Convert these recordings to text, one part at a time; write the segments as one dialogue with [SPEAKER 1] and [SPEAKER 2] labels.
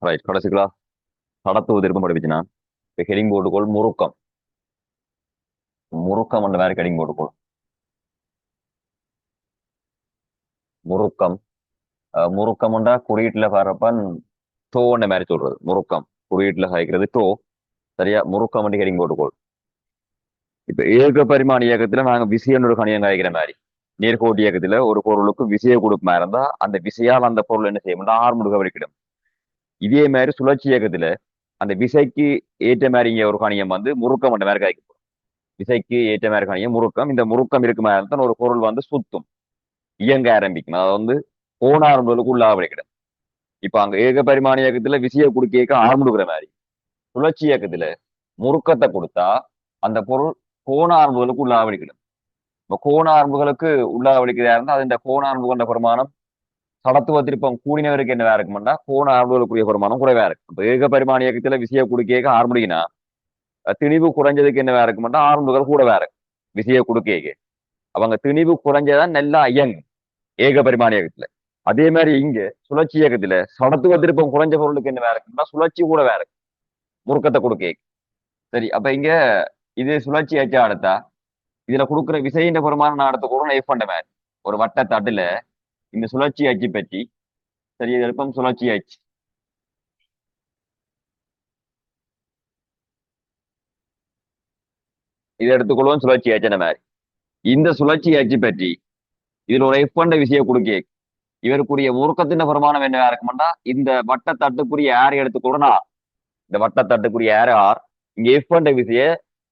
[SPEAKER 1] Right கடைசிகளா கடத்துவது இருக்கும் படிப்பிச்சுனா இப்போ heading போட்டுக்கோள் முறுக்கம். முறுக்கம் அந்த மாதிரி ஹெடிங் போட்டுக்கோள். முறுக்கம். முறுக்கம்ண்டா குறியீட்டுல வர்றப்பன் டோன்ற மாதிரி சொல்றது முறுக்கம். குறியீட்டுல சாய்க்கிறது டோ. சரியா முறுக்கம் வந்து ஹெடிங் போட்டுக்கோள். இப்ப ஏக பரிமாண இயக்கத்துல நாங்க விசைன்னு ஒரு கணியம் காய்க்கிற மாதிரி நேர்கோட்டு இயக்கத்துல ஒரு பொருளுக்கு விசையை கொடுக்குமா இருந்தா அந்த விசையால் அந்த பொருள் என்ன செய்யணும்னா ஆர்முடுக வலிக்கிடும். இதே மாதிரி சுழற்சி இயக்கத்துல அந்த விசைக்கு ஏற்ற மாதிரி இங்க ஒரு கணியம் வந்து முறுக்கம் என்ற மாதிரி காய்க்கும். விசைக்கு ஏற்ற மாதிரி கணியம் முறுக்கம். இந்த முறுக்கம் இருக்குமா இருந்தால் ஒரு பொருள் வந்து சுத்தும், இயங்க ஆரம்பிக்கும். அதாவது வந்து கோணார்முதலுக்கு உள்ளாக வலிக்கிடும். இப்ப அங்க ஏக பரிமாண இயக்கத்துல விசையை கொடுக்க ஆர்முடுகிற மாதிரி சுழற்சி இயக்கத்துல முறுக்கத்தை கொடுத்தா அந்த பொருள் கோணார்முதலுக்கு உள்ளாக வலிக்கிடும். இப்ப கோண ஆரம்புகளுக்கு உள்ளாக வலிக்கிறதா இருந்தா அது இந்த கோண ஆரம்பு கொண்ட பெருமானம் சடத்துவ திருப்பம் கூடினவருக்கு என்னவா இருக்கும்னா கோண ஆரம்புகளுக்குரிய பெருமானம் குறைவா இருக்கும். இப்ப ஏக பரிமாண இயக்கத்துல விசைய குடுக்க ஆரம்பினா திணிவு குறைஞ்சதுக்கு என்னவா இருக்கும்னா ஆரம்புகள் கூடவா இருக்கும் விசைய குடுக்க. அவங்க திணிவு குறைஞ்சதான் நல்லா இயங்கும் ஏக பரிமாண இயக்கத்துல. அதே மாதிரி இங்க சுழற்சி இயக்கத்துல சடத்துவ திருப்பம் குறைஞ்ச பொருளுக்கு என்னவா இருக்கும்னா சுழற்சி கூடவா இருக்கும் முறுக்கத்தை கொடுக்க. சரி அப்ப இங்க இது சுழற்சி ஆச்சா அடுத்தா இதுல கொடுக்குற விசையின் பெருமானம் நான் அடுத்த கூட எஃப் பண்ண மாதிரி ஒரு வட்ட தட்டுல இந்த சுழற்சி அச்சு பற்றி சரி எழுப்பம் சுழற்சி அச்சு. இதை எடுத்துக்கொள்வோம் சுழற்சி அச்சன மாதிரி. இந்த சுழற்சி அச்சு பற்றி இதுல ஒரு எஃப் பண்ண விசையை கொடுக்க இவருக்குரிய முறுக்கத்தின் பெருமானம் என்னவா இருக்கும்னா இந்த வட்ட தட்டுக்குரிய ஏர் எடுத்துக்கொள்ளனா இந்த வட்ட தட்டுக்குரிய ஏர் ஆர். இங்க எஃப் பண்ண விசைய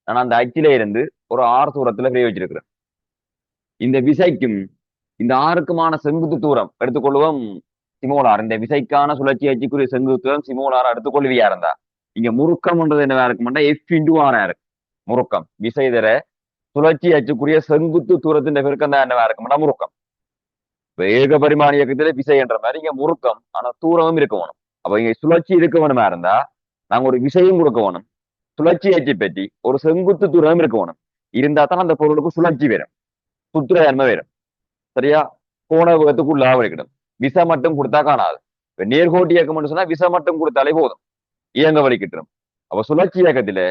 [SPEAKER 1] நான் அந்த அச்சில இருந்து ஒரு ஆர் தூரத்துல ஃப்ரீ வச்சிருக்கிறேன். இந்த விசைக்கும் இந்த ஆறுக்குமான செங்குத்து தூரம் எடுத்துக்கொள்வோம் சிமோலார். இந்த விசைக்கான சுழற்சி அச்சுக்குரிய செங்குத்து தூரம் சிமோலார் எடுத்துக்கொள்வியா இருந்தா இங்க முறுக்கம்ன்றது என்னவா இருக்கும்னா எஃப் இன்டு ஆரா இருக்கு. முறுக்கம் விசை தர சுழற்சி அச்சுக்குரிய செங்குத்து தூரத்தின் பெருக்கம் தான் என்னவா இருக்கும்னா முறுக்கம். இப்ப ஏக பரிமாண இயக்கத்துல விசை என்ற மாதிரி இங்க முறுக்கம் ஆனா தூரமும் இருக்க வேணும். அப்ப இங்க சுழற்சி இருக்க வேணுமா இருந்தா நாங்க ஒரு விசையும் கொடுக்க வேணும். சுழற்சி அச்சு பற்றி ஒரு செங்குத்து தூரம் இருக்க வேணும். இருந்தா தான் அந்த பொருளுக்கு சுழற்சி வரும், சுற்றுற தன்மை வரும். சரியா கோண வேகத்துக்கு உள்ளாக வலிக்கிடும். விசை மட்டும் கொடுத்தா காணாது. இப்ப நேர்கோட்டு இயக்கம் சொன்னா விசை மட்டும் கொடுத்தாலே போதும் இயங்க வலிக்கிட்டுரும். அப்ப சுழற்சி இயக்கத்துல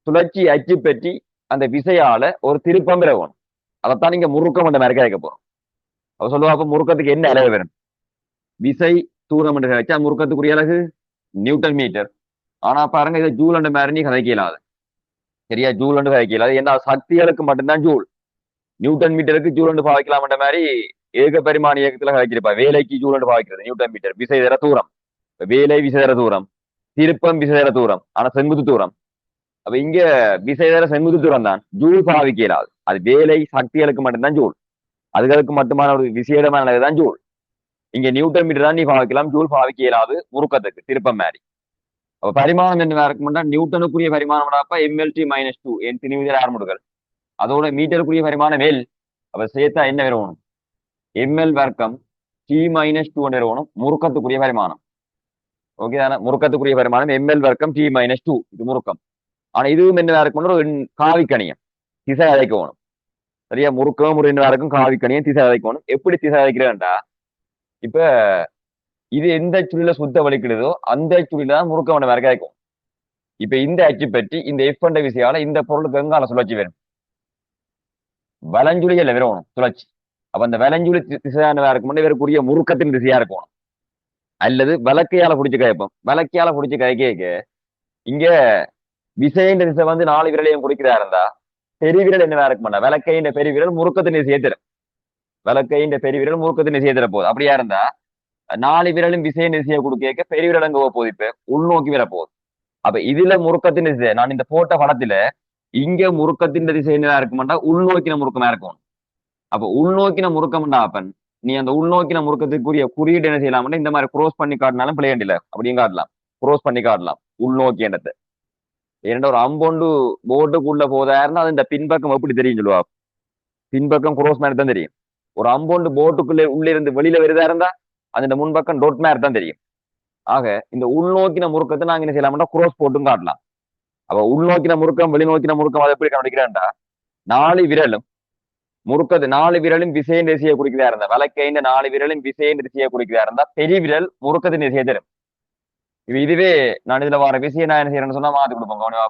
[SPEAKER 1] சுழற்சி அச்சு பற்றி அந்த விசையால ஒரு திருப்பம் விலகணும். அதைத்தான் நீங்க முறுக்கம் என்ற மாதிரி கேட்க போறோம். அப்ப சொல்லுவா அப்ப முறுக்கத்துக்கு என்ன அலகு வரும் விசை தூரம் என்று கிடைச்சா முறுக்கத்துக்குரிய அலகு நியூட்டன் மீட்டர். ஆனா பாருங்க இதை ஜூல் என்ற மாதிரி நீ கதைக்க இயலாது. சரியா ஜூல் என்று கதைக்க இயலாது. ஏன்னா சக்திகளுக்கு மட்டும்தான் ஜூல். நியூட்டன் மீட்டருக்கு ஜூல் என்று பாவிக்கலாம் என்ற மாதிரி ஏக பரிமாண இயக்கத்துல கதைச்சிருப்பா. வேலைக்கு ஜூல் என்று பாவிக்கிறது நியூட்டன் மீட்டர். விசை தர தூரம் வேலை விசை தர தூரம் திருப்பம் விசை தர தூரம் ஆனா செங்குத்து தூரம். அப்ப இங்க விசை தர செங்குத்து தூரம் தான் ஜூல் பாவிக்க இயலாது. அது வேலை சக்திகளுக்கு மட்டும்தான் ஜூல். அதுகளுக்கு மட்டுமான ஒரு விசேடமான தான் ஜூல். இங்க நியூட்டன் மீட்டர் தான் நீ பாவிக்கலாம், ஜூல் பாவிக்க இயலாது முறுக்கத்துக்கு திருப்பம் மாதிரி. அப்ப பரிமாணம் என்ன இருக்கும்னா நியூட்டனுக்குரிய பரிமாணம் எம்எல்டி -2 என் திணிவுதல் ஆர்முடுகள் அதோட மீட்டருக்குரிய பரிமாணம் எல். அப்ப சேர்த்தா என்ன வரணும் எம்எல் வர்க்கம் T-2 வரணும் முறுக்கத்துக்குரிய பரிமாணம். ஓகே தானே முறுக்கத்துக்குரிய பரிமாணம் எம்எல் வர்க்கம் T-2 இது முறுக்கம். ஆனா இதுவும் என்ன இருக்கும்னா ஒரு காவிக்கணியம் திசை அழைக்கணும். சரியா முறுக்கம் ஒரு என்ன இருக்கும் காவிக்கணியம் திசை அழைக்கணும். எப்படி திசை அழைக்கிறேன்டா இப்ப இது எந்த சுழில சுத்த வலிக்கிறதோ அந்த சுழில தான் முறுக்கம் வேற கிடைக்கும். இப்ப இந்த அச்சு பற்றி இந்த எஃப் என்ற விசையால இந்த பொருளுக்கு எங்கால சுழற்சி வரும் வலஞ்சுழியில வரணும் சுழற்சி. அப்ப அந்த வலஞ்சுழி திசையான இருக்கும் இவருக்குரிய முறுக்கத்தின் திசையா இருக்கணும். அல்லது வலக்கையால பிடிச்சு கயப்போம். வலக்கையால பிடிச்சு கயக்க இங்க விசையின் திசை வந்து 4 விரலையும் குறிக்கிறா இருந்தா பெருவிரல் என்னவா இருக்கும்னா விளக்கையின் பெருவிரல் முறுக்கத்தின் திசையை தரும். விளக்கையின் பெருவிரல் முறுக்கத்தின் திசையை தர போகுது. அப்படியா இருந்தா 4 விரலும் விசையின் திசையை கொடுக்க பெருவிரல் அங்க போகுது இப்ப உள்நோக்கி வர போகுது. அப்ப இதுல முறுக்கத்தின் திசை நான் இந்த போட்ட படத்துல இங்க முறுக்கத்தின் திசை என்னவா இருக்கும்னா உள்நோக்கின முறுக்கமா இருக்கும். அப்ப உள்நோக்கின முறுக்கம்னா அப்பன் நீ அந்த உள்நோக்கின முறுக்கத்துக்குரிய குறியீடு என்ன செய்யலாம்னா இந்த மாதிரி குரோஸ் பண்ணி காட்டினாலும் பிள்ளையண்டில அப்படியும் காட்டலாம். குரோஸ் பண்ணி காட்டலாம் உள்நோக்கி என்னத்தை. ஏன்னா ஒரு அம்பொண்டு போட்டுக்குள்ள போதா இருந்தா அது இந்த பின்பக்கம் எப்படி தெரியும் சொல்லுவா. பின்பக்கம் குரோஸ் மாதிரி தான் தெரியும். ஒரு அம்பொண்டு போட்டுக்குள்ள உள்ள இருந்து வெளியில வருதா இருந்தா அது இந்த முன்பக்கம் டொட் மாதிரி தான் தெரியும். ஆக இந்த உள்நோக்கின முறுக்கத்தை நாங்க என்ன செய்யலாம்னா குரோஸ் போட்டும் காட்டலாம். அப்ப உள்நோக்கின முறுக்கம் வெளிநோக்கின முறுக்கம் அதை எப்படி கண்டுபிடிக்கிறேன்டா 4 விரலும் முறுக்கது 4 விரலும் விசையின் திசையை குறிக்கிறதா இருந்தா வலக்கையின் 4 விரலும் விசையின் திசையை குறிக்கிறதா இருந்தா பெரிய விரல் முறுக்கத்தின் திசையை தரும். இதுவே நான் இதுல வர விஷயம் நான் என்ன செய்யறேன்னு சொன்னா மாத்தி கொடுப்போம் கவனிப்பா.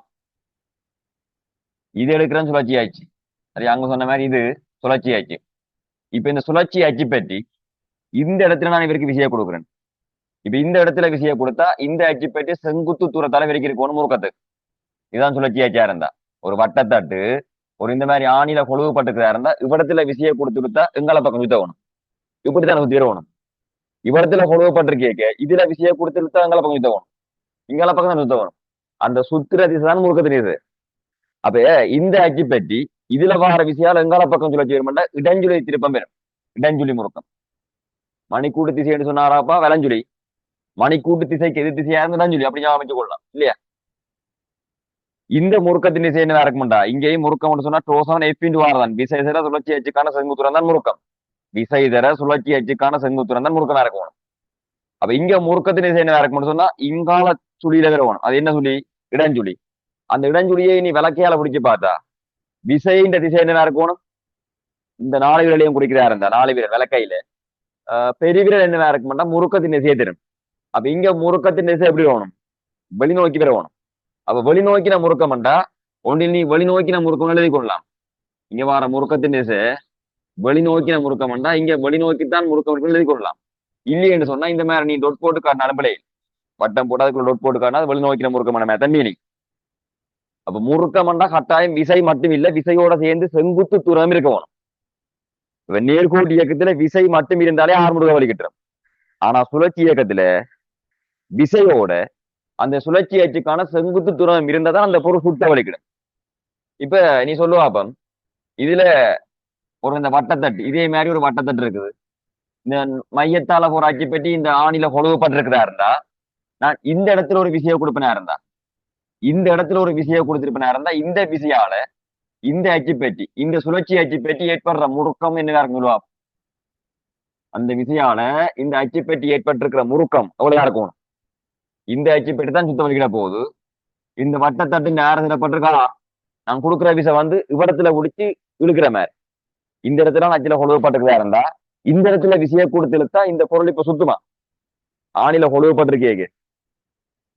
[SPEAKER 1] இது எடுக்கிறேன்னு சுழற்சி ஆயிடுச்சு. சரி, அங்க சொன்ன மாதிரி இது சுழற்சி ஆயிடுச்சு. இப்ப இந்த சுழற்சி அச்சு பற்றி இந்த இடத்துல நான் இவருக்கு விசையை கொடுக்குறேன். இப்ப இந்த இடத்துல விசையை கொடுத்தா இந்த அச்சு பற்றி செங்குத்து தூரத்தால வரைக்கும் இருக்கணும் முறுக்கத்துக்கு. இதுதான் சுழற்சி ஆச்சியா இருந்தா. ஒரு வட்டத்தட்டு ஒரு இந்த மாதிரி ஆணில கொழுவுப்பட்டுக்கிறா இருந்தா இவ்விடத்துல விசையை கொடுத்துட்டா எங்கால பக்கம் சுத்தவணும். இப்படித்தான் சுத்திடணும். இவ்விடத்துல கொழுவுப்பட்டிருக்கேக்க இதுல விசையை கொடுத்துட்டா எங்கால பக்கம் சுத்தவணும். இங்கால பக்கம் தான் சுத்தவணும். அந்த சுத்திர திசை தான் முறுக்கத்தின் இது. அப்ப இந்த அச்சு பற்றி இதுல வார விசையால் எங்கால பக்கம் சுழற்சி வரும்னா இடஞ்சுழி திருப்பம் பெறும். இடஞ்சுழி முறுக்கம். மணிக்கூட்டு திசைன்னு சொன்னாராப்பா விளஞ்சுழி. மணிக்கூட்டு திசைக்கு எது திசையா இருந்து இடஞ்சுழி அப்படி அமைச்சு கொள்ளலாம் இல்லையா? இந்த முறுக்கத்தின் திசை என்ன இருக்கும்டா இங்கேயும் முறுக்கம் சொன்னா டோசவன் எஃபின் வாரதான் விசைதர சுழற்சி அச்சுக்கான செங்குத்துரம் தான் முறுக்கம். விசைதர சுழற்சி அச்சுக்கான செங்குத்துரம் தான் முறுக்கம் இருக்கணும். அப்ப இங்க முறுக்கத்தின் திசை என்ன இருக்கும்னு சொன்னா இங்கால சுழியில வரணும். அது என்ன சுழி? இடஞ்சுழி. அந்த இடஞ்சுழியை நீ விளக்கையால பிடிச்சு பார்த்தா விசையின் திசை என்ன இருக்கணும்? இந்த 4 விரலையும் குறிக்கிறாரு. இந்த 4 விரல் விளக்கையில பெருவிரல் என்ன இருக்கும்னா முறுக்கத்தின் திசையை தரும். அப்ப இங்க முறுக்கத்தின் திசை எப்படி வேணும்? வெளிநோக்கி வரணும். அப்ப வெளிநோக்கின முறுக்கம்டா ஒன்றில் நீ வெளிநோக்கின முறுக்கம் எழுதி கொள்ளலாம். இங்க வர முறுக்கத்தின் திசை வெளிநோக்கின முறுக்கம்டா இங்க வெளிநோக்கித்தான் முறுக்கம் எழுதி கொள்ளலாம். இல்லையென்று சொன்னா இந்த மாதிரி நீ டொட் போட்டு காட்டினாலும் பிள்ளை வட்டம் போட்டு அதுக்குள்ள டொட் போட்டு காட்டினா வெளிநோக்கின முறுக்கமான மேத்தன் மீனிங். அப்ப முறுக்கம்டா கட்டாயம் விசை மட்டும் இல்ல விசையோட சேர்ந்து செங்குத்து தூரம் இருக்கணும். இப்ப நேர்கோட்டு இயக்கத்துல விசை மட்டும் இருந்தாலே ஆறுமுக வலிக்கிட்டுரும். ஆனா சுழற்சி இயக்கத்துல விசையோட அந்த சுழற்சி அச்சுக்கான செங்குத்து தூரம் இருந்தாதான் அந்த பொருள் சுட்ட வலிக்கிடும். இப்ப நீ சொல்லுவாப்பம் இதுல ஒரு இந்த வட்டத்தட்டு இதே மாதிரி ஒரு வட்டத்தட்டு இருக்குது. இந்த மையத்தால ஒரு அச்சு பெட்டி இந்த ஆணில கொழுவப்பட்டிருக்கிறா இருந்தா நான் இந்த இடத்துல ஒரு விசையை கொடுப்பனா இருந்தா இந்த இடத்துல ஒரு விசையை கொடுத்திருப்பனா இருந்தா இந்த விசையால இந்த அச்சு பெட்டி இந்த சுழற்சி அச்சு பெட்டி ஏற்படுற முறுக்கம் என்ன சொல்லுவா? அந்த விசையால இந்த அச்சு பெட்டி ஏற்பட்டிருக்கிற முறுக்கம் எவ்வளவு இருக்கணும்? இந்த அச்சு பெட்டி தான் சுத்தம் வலிக்கிற போது இந்த வட்டத்தட்டு நேரம் சிறப்பட்டிருக்கா நான் கொடுக்குற விசை வந்து இவ்விடத்துல பிடிச்சி இழுக்கிற மாதிரி இந்த இடத்துல அச்சுல கொழுவப்பட்டிருக்கிறா இருந்தா இந்த இடத்துல விசையை கொடுத்து இழுத்தா இந்த பொருள் இப்ப சுத்துமா? ஆணில கொழுவப்பட்டிருக்கே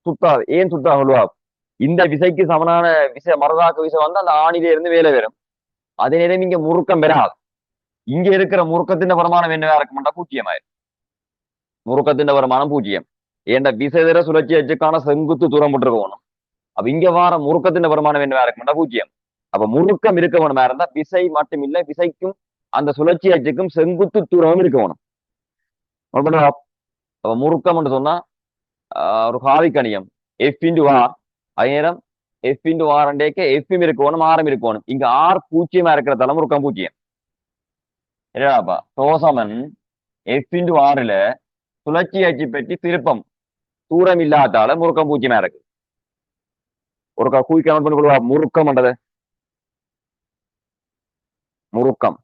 [SPEAKER 1] சுத்தாது. ஏன் சுத்தா சொல்லுவா? இந்த விசைக்கு சமனான விசை மரதாக்கு விசை வந்து அந்த ஆணில இருந்து வேலை வரும். அதே நேரம் இங்க முறுக்கம் பெறாது. இங்க இருக்கிற முறுக்கத்தின் வருமானம் என்னவா இருக்கும்டா? பூஜ்ஜியமாயிரும். முறுக்கத்தின் வருமானம் பூஜ்ஜியம். ஏன்டா விசைதர சுழற்சி அச்சுக்கான செங்குத்து தூரம் போட்டுருக்கணும். அப்ப இங்க வார முறுக்கத்தின் வருமானம் என்னவா இருக்கும்டா? பூஜ்ஜியம். அப்ப முறுக்கம் இருக்க வேணுமா இருந்தா விசை மட்டும் இல்ல விசைக்கும் அந்த சுழற்சி அச்சுக்கும் செங்குத்து தூரமும் இருக்க வேணும். அப்ப முறுக்கம் சொன்னா ஒரு காவிக்கணியம் எஃப் இன்டு ஆர் அதே நேரம் எஃப் இன்டு ஆர் எஃப்எம் இருக்கணும் ஆரம் இருக்கணும். இங்க ஆர் பூஜ்ஜியமா இருக்கிறதால முறுக்கம் பூஜ்ஜியம். என்னடாப்பா டோசமன் எஃப் இன்டு ஆறுல சுழற்சி அச்சு பெட்டி திருப்பம் தூரம் இல்லாதால முறுக்கம் பூஜ்ஜியமா இருக்கு. ஒரு கூய் கவுண்ட் பண்ணி கொடுவா முறுக்கம் பண்றது முறுக்கம்.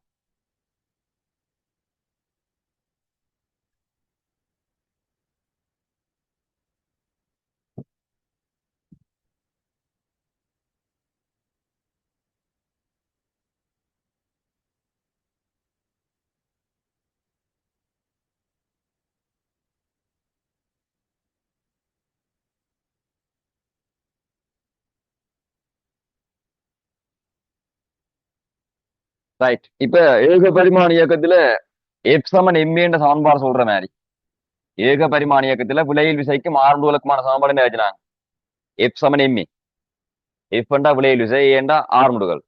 [SPEAKER 1] ரைட். இப்ப ஏக பரிமாண இயக்கத்துல எப் சமன் எம் என்ற சமன்பாடு சொல்ற மாதிரி ஏக பரிமாண இயக்கத்துல விலையில் விசைக்கும் ஆர்முடுகளுக்குமான சமன்பாடு என்ன வச்சுனாங்க? எப் சமன் எம்ஏ. எஃப் என்றா விலையில் விசை ஏண்டா ஆர்முடுகள்.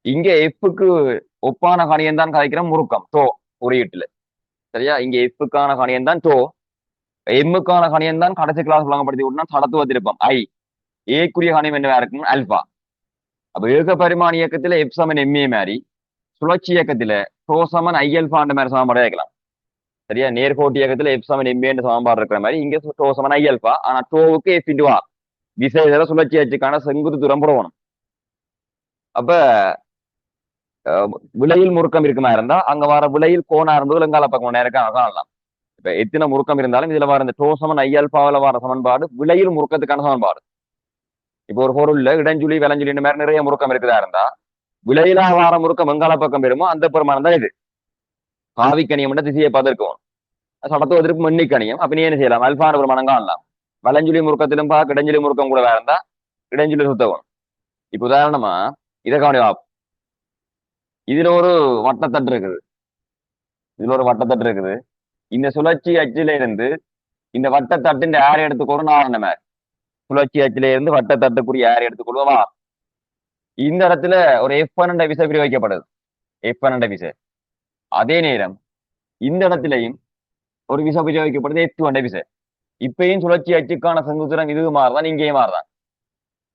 [SPEAKER 1] இங்க எஃப்க்கு ஒப்பான கணியம் தான் கதைக்கிற முறுக்கம் டோ குறியீட்டுல. சரியா? இங்க எஃப்க்கான கணியம் தான் டோ. எம்முக்கான கணியம் தான் கடைசி கிளாஸ் வழங்கப்படுத்தி விட்டா சடத்துவ திருப்பம் ஐ. ஏக்குரிய கணியம் என்னவா இருக்கும்? அல்பா. அப்ப ஏக பரிமாண இயக்கத்துல எப் சமன் எம்ஏ மாதிரி சுழற்சி இயக்கத்துல டோ சமன் ஐஎல்பாண்ட மாதிரி சமன்பாடு கேட்கலாம். சரியா? நேர்கோட்டு இயக்கத்துல எப் சமன் எம்ஏ சமன்பாடு இருக்கிற மாதிரி இங்க டோ சமன் ஐஎல்பா. ஆனா டோவுக்கு எஃப் இன்டு ஆர் விசைதர சுழற்சி அச்சுக்கான செங்குத்து தூரம் போடணும். அப்ப விலையில் முறுக்கம் இருக்குமா இருந்தா அங்க வர விலையில் கோணா இருந்தது எங்கால பக்கம் நேரம் காணலாம். இப்ப எத்தனை முறுக்கம் இருந்தாலும் இதுல வர இந்த டோசமன் ஐயல்பாவில வர சமன்பாடு விலையில் முறுக்கத்துக்கான சமன்பாடு. இப்போ ஒரு பொருள்ல இடஞ்சுழி விலஞ்சுழி இந்த மாதிரி நிறைய முறுக்கம் இருக்குதா இருந்தா விலையிலா வார முறுக்கம் எங்கால பக்கம் பெறுமோ அந்த பெருமானம் தான் இது. காவிக்கணியம் திசையை பார்த்திருக்கோம். சடத்துவதற்கு மண்ணிக்கணியம். அப்ப நீ என்ன செய்யலாம்? அல்பான பெருமானம் காணலாம். வலஞ்சுழி முறுக்கத்திலும் பார்க்க இடஞ்சுழி முறுக்கம் கூட இருந்தா இடஞ்சுழி சுத்தவும். இப்ப உதாரணமா இதை கவனி பார்ப்போம். இதுல ஒரு வட்டத்தட்டு இருக்குது. இதுல ஒரு வட்டத்தட்டு இருக்குது. இந்த சுழற்சி அச்சில இருந்து இந்த வட்டத்தட்டின் ஏர் எடுத்துக்கொள்ளும் நான் மாதிரி சுழற்சி அச்சில இருந்து வட்டத்தட்டுக்குரிய ஏர் எடுத்துக்கொள்வோமா. இந்த இடத்துல ஒரு F1 விசை பிரயோகிக்கப்படுது. F1 விசை. அதே நேரம் இந்த இடத்திலையும் ஒரு விசை பிரயோகிக்கப்படுது F2 விசை. இப்பயும் சுழற்சி அச்சுக்கான செங்குத்துரம் இது மாறுதான், இங்கேயும் மாறுதான்.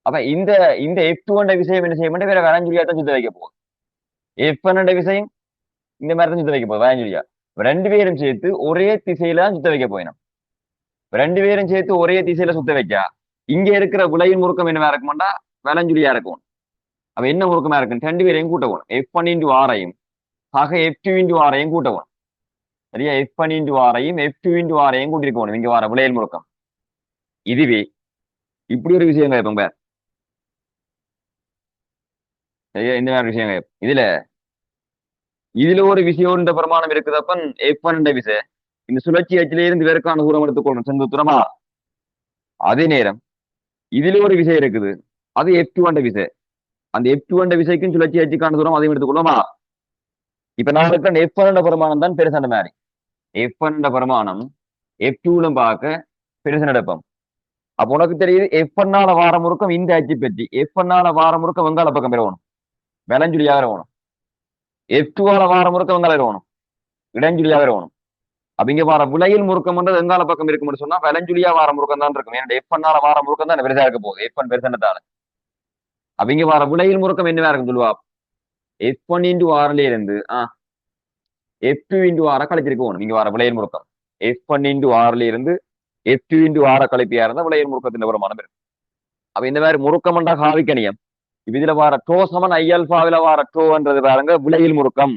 [SPEAKER 1] அப்ப இந்த இந்த F2 விசையம் என்ன செய்ய வேற வரைஞ்சுழியா தான் சுத்த வைக்க போகுது. F1 விசையும் இந்த மாதிரி தான் சுத்த வைக்க போகுது வரைஞ்சுழியா. ரெண்டு பேரும் சேர்த்து ஒரே திசையில தான் சுத்த வைக்க போயிடும். ரெண்டு பேரும் சேர்த்து ஒரே திசையில சுத்த வைக்கா இங்க இருக்கிற விலையின் முறுக்கம் என்னவா இருக்குமாண்டா வலஞ்சுழியா இருக்கும். அப்ப என்ன முறுக்கமா இருக்கு, ரெண்டு பேரையும் கூட்டவும். F1 இன்டு ஆரையும் ஆக F2 இன்டு ஆரையும் கூட்டவும். சரியா, F1 இன்டு ஆரையும் F2 இன்டு ஆரையும் கூட்டிருக்கணும் இங்க வர விலையின் முறுக்கம். இதுவே இப்படி ஒரு விஷயம் கேட்போம் பேர். சரியா, இந்த மாதிரி விஷயம் கேட்போம். இதுல ஒரு விஷயம் பிரமாணம் இருக்குதப்ப F1 விசை இந்த சுழற்சி அச்சில இருந்து வேறுக்கான தூரம் எடுத்துக்கொள்ளணும் செங்குத்துரமா. அதே நேரம் இதுல ஒரு விசை இருக்குது, அது F2 விசை. அந்த F2 விசைக்கும் சுழற்சி அச்சுக்கான தூரம் அதையும் எடுத்துக்கொள்ளுமா. இப்ப நான் இருக்கிற F1 பிரமாணம் தான் பெருசான மாதிரி. F1 பிரமாணம் F2 பார்க்க பெருசு நடப்போம். அப்ப உனக்கு தெரியுது F1 வார முறுக்கம் இந்த அச்சு பற்றி F1 வார முறுக்கம் வெங்கால பக்கம் பெறணும், விலஞ்சுழியாக வரணும். F2 வார முறுக்கம் வெங்கால வரணும், இடஞ்சுழியாக வரணும். அப்ப இங்க வார விலையில் முறுக்கம் வெங்கால பக்கம் இருக்கும்னு சொன்னா விலஞ்சுழியா வார முறுக்கம் தான் இருக்கும். ஏன்னா F1 வார முறுக்கம் தான் பெருசா இருக்க போகுது, F1 பெருசானதால. அப்ப இங்க வார விலையில் முறுக்கம் என்னவா இருக்கும் சொல்லுவா. F1 இன்டு ஆர்ல இருந்து F2 இன்டு ஆரை கழிச்சிருக்க போகணும் இங்க வர விலையில் முறுக்கம். F1 இன்டு ஆர்ல இருந்து F2 இன்டு ஆரை கழிப்பியா இருந்தா விலையில் முறுக்கத்தின் பிரமாணம் இருக்கு. அப்ப இந்த மாதிரி முறுக்கம்ண்டா காவிக்கணியம். இப்ப இதுல வார டோ சமன் ஐயல்பாவில வார டோன்றது பாருங்க விலையில் முறுக்கம்.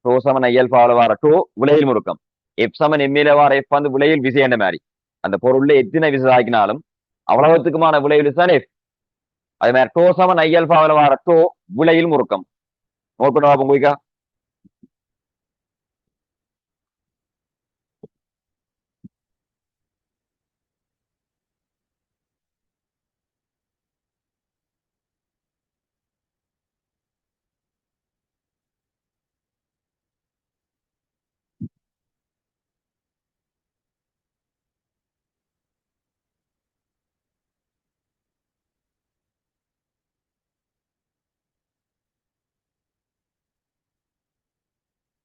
[SPEAKER 1] டோ சமன் ஐயல்பாவில வார டோ விலையில் முறுக்கம். எஃப் சமன் எம்ஏல வார எஃப் வந்து விலையில் விசை என்ற மாதிரி அந்த பொருள்ல எத்தனை விசை ஆக்கினாலும் அவ்வளவுத்துக்குமான விலையில் தான் எஃப். அது மாதிரி டோ சமன் ஐயல்பாவில வார டோ விலையில் முறுக்கம். நோட் பண்ண பார்ப்போம் குயிக்கா.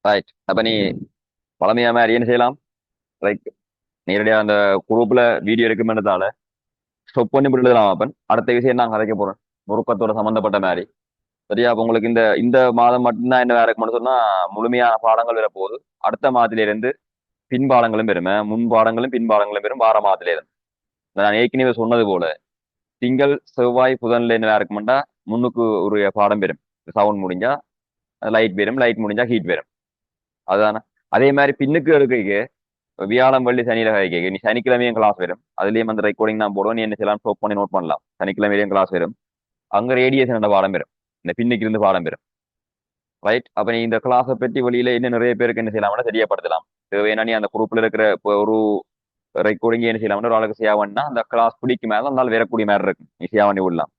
[SPEAKER 1] ரைட். அப்ப நீ பழமையா மாதிரி என்ன செய்யலாம், ரைட், நேரடியா அந்த குரூப்ல வீடியோ இருக்குமென்றதால ஸ்டொப் பண்ணி விடலாம். அப்பன் அடுத்த விஷயம் நான் கதைக்க போறேன் முறுக்கத்தோட சம்பந்தப்பட்ட மாதிரி. சரியா, அப்ப உங்களுக்கு இந்த இந்த மாதம் மட்டும்தான் என்ன வேற இருக்கும்னு சொன்னா முழுமையான பாடங்கள் வரப்போகுது. அடுத்த மாதத்தில இருந்து பின்பாடங்களும் பெருமை, முன் பாடங்களும் பின்பாடங்களும் பெறும் வார மாதத்தில இருந்து. நான் ஏற்கனவே சொன்னது போல திங்கள் செவ்வாய் புதன்ல என்ன வேற இருக்குமெண்டா முன்னுக்கு ஒரு பாடம் பெறும். சவுண்ட் முடிஞ்சா லைட் பெறும், லைட் முடிஞ்சா ஹீட் பெறும். அதுதானே. அதே மாதிரி பின்னுக்கு எடுக்க வியாழம் வெள்ளி சனியில கேட்க நீ சனிக்கிழமையும் கிளாஸ் வரும். அதுலயும் அந்த ரெக்கார்டிங் தான் போடுவோம். நீ என்ன செய்யலாம் ஸ்டாப் பண்ணி நோட் பண்ணலாம். சனிக்கிழமையிலையும் கிளாஸ் வரும். அங்க ரேடியேஷன் பாடம் பெறும், இந்த பின்னுக்கு இருந்து பாடம் பெறும். ரைட். அப்ப நீ இந்த கிளாஸை பற்றி வெளியில இன்னும் நிறைய பேருக்கு என்ன செய்யலாம்னா தெரியப்படுத்தலாம். தேவையான நீ அந்த குரூப்ல இருக்கிற இப்போ ஒரு ரெக்கார்டிங் என்ன செய்யலாம்னா ஒரு ஆளுக்கு சேவன்னா அந்த கிளாஸ் பிடிக்கு மேல இருந்தாலும் வரக்கூடிய மாதிரி இருக்கும், நீ சேவ் பண்ணி விடலாம்.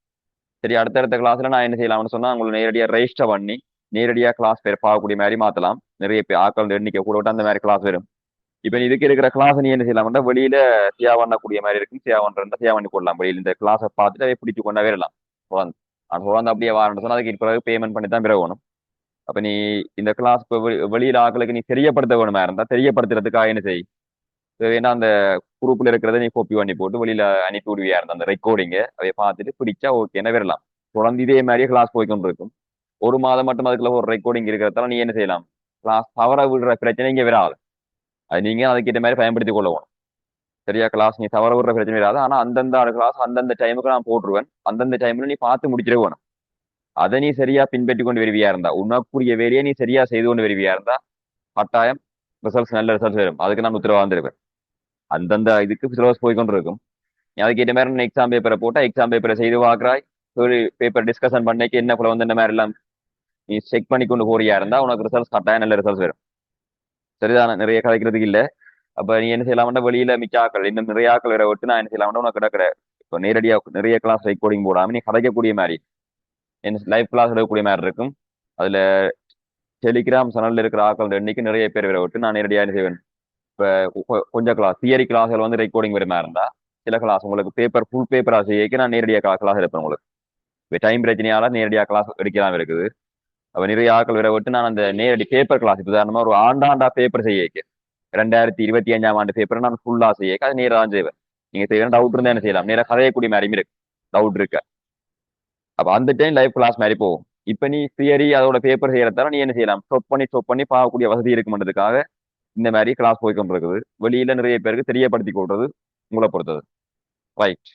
[SPEAKER 1] சரி, அடுத்தடுத்த கிளாஸ்ல நான் என்ன செய்யலாம்னு சொன்னா உங்களை நேரடியா ரெஜிஸ்டர் பண்ணி நேரடியா கிளாஸ் பேர் பார்க்கக்கூடிய மாதிரி மாத்தலாம். நிறைய பேர் ஆக்கள் எண்ணிக்கை கூட விட்டு அந்த மாதிரி கிளாஸ் வரும். இப்ப இதுக்கு இருக்கிற கிளாஸ் நீ என்ன செய்யலாம்னா வெளியில சேவ் பண்ணக்கூடிய மாதிரி இருக்கும். சேவ் பண்றா சேவ் பண்ணி போடலாம். வெளியில இந்த கிளாஸை பார்த்துட்டு அதை பிடிச்சு கொண்டா வரலாம். தொடர்ந்து அது தொடர்ந்து அப்படியே வரணும்னு சொன்னா அதுக்கு பிறகு பேமெண்ட் பண்ணி தான் பிறகு வேணும். அப்ப நீ இந்த கிளாஸ் வெளியில ஆக்களுக்கு நீ தெரியப்படுத்த வேணுமா இருந்தா தெரியப்படுத்துறதுக்காக என்ன செய், ஏன்னா அந்த குரூப்ல இருக்கிறத நீ காப்பி பண்ணி போட்டு வெளியில அனுப்பி விடுவியா இருந்தா அந்த ரெக்கார்டிங்க அதை பார்த்துட்டு பிடிச்சா ஓகேன்னா வரலாம். தொடர்ந்து இதே மாதிரியே கிளாஸ் போய்க்கொண்டு இருக்கும். ஒரு மாதம் மட்டும் அதுக்குள்ள ஒரு ரெக்கார்டிங் இருக்கிறதால நீ என்ன செய்யலாம், கிளாஸ் தவற விடுற பிரச்சனை இங்க வராது. அது நீங்க அதுக்கிட்ட மாதிரி பயன்படுத்திக் கொள்ளவும். சரியா, கிளாஸ் நீ தவற விடுற பிரச்சனை வராது. ஆனா அந்தந்த கிளாஸ் அந்தந்த டைமுக்கு நான் போட்டுருவேன். அந்தந்த டைம்ல நீ பார்த்து முடிச்சிட வேணும். அதை நீ சரியா பின்பற்றி கொண்டு வருவியா இருந்தா உனக்குரிய வேலையை நீ சரியா செய்து கொண்டு வருவியா இருந்தா கட்டாயம் ரிசல்ட்ஸ் நல்ல ரிசல்ட்ஸ் வரும். அதுக்கு நான் உத்தரவாதம் தருவேன். அந்தந்த இதுக்கு சிலபஸ் போய்கொண்டு இருக்கும். நீ அதுக்கேற்ற மாதிரி நான் எக்ஸாம் பேப்பரை போட்டா எக்ஸாம் பேப்பரை செய்து பார்க்குறாய். பேப்பர் டிஸ்கஷன் பண்ணிக்கு என்ன போல வந்து இந்த மாதிரி எல்லாம் நீ செக் பண்ணி கொண்டு போறியா இருந்தா உனக்கு ரிசல்ட்ஸ் கட்டாயம் நல்ல ரிசல்ட்ஸ் வரும். சரிதானே, நிறைய கலைக்கிறதுக்கு இல்லை. அப்ப நீ என்ன செய்யலாம்னா வெளியில மிச்ச ஆக்கள் இன்னும் நிறைய ஆக்கள் வேற விட்டு நான் என்ன செய்யலாம்னா உனக்கு கிடக்கிற இப்போ நேரடியா நிறைய கிளாஸ் ரெக்கார்டிங் போடாம நீ கதைக்கக்கூடிய மாதிரி என்ன லைவ் கிளாஸ் எடுக்கக்கூடிய மாதிரி இருக்கும். அதுல டெலிகிராம் சேனல்ல இருக்கிற ஆக்கள் எண்ணிக்கை நிறைய பேர் வேற விட்டு நான் நேரடியா என்ன செய்வேன். இப்ப கொஞ்சம் கிளாஸ் தியரி கிளாஸ்கள் வந்து ரெக்கார்டிங் வர மாதிரி இருந்தா சில கிளாஸ் உங்களுக்கு பேப்பர் ஃபுல் பேப்பர் ஆசிரியக்கு நான் நேரடியாக கிளாஸ் எடுப்பேன் உங்களுக்கு. இப்போ டைம் பிரச்சனையால நேரடியாக கிளாஸ் எடுக்கலாம் இருக்குது. அப்ப நிறைய ஆக்கள் வர விட்டு நான் அந்த நேரடி பேப்பர் கிளாஸ் உதாரணமா ஒரு ஆண்டாண்டா பேப்பர் செய்ய 2025ஆம் ஆண்டு பேப்பர் நான் ஃபுல்லா செய்ய அது நேரம் தான் செய்வேன். நீங்க செய்யணும் டவுட் இருந்தா என்ன செய்யலாம் நேரம் கதையக்கூடிய மாதிரியும் இருக்கு டவுட் இருக்கு. அப்ப அந்த டைம் லைவ் கிளாஸ் மாதிரி போகும். இப்ப நீ தியரி அதோட பேப்பர் செய்யறதால நீ என்ன செய்யலாம் ஸ்டொப் பண்ணி பார்க்கக்கூடிய வசதி இருக்குன்றதுக்காக இந்த மாதிரி கிளாஸ் போய் கொண்டிருக்குது. வெளியில நிறைய பேருக்கு தெரியப்படுத்தி கொள்றது உங்களை பொறுத்தது. ரைட்.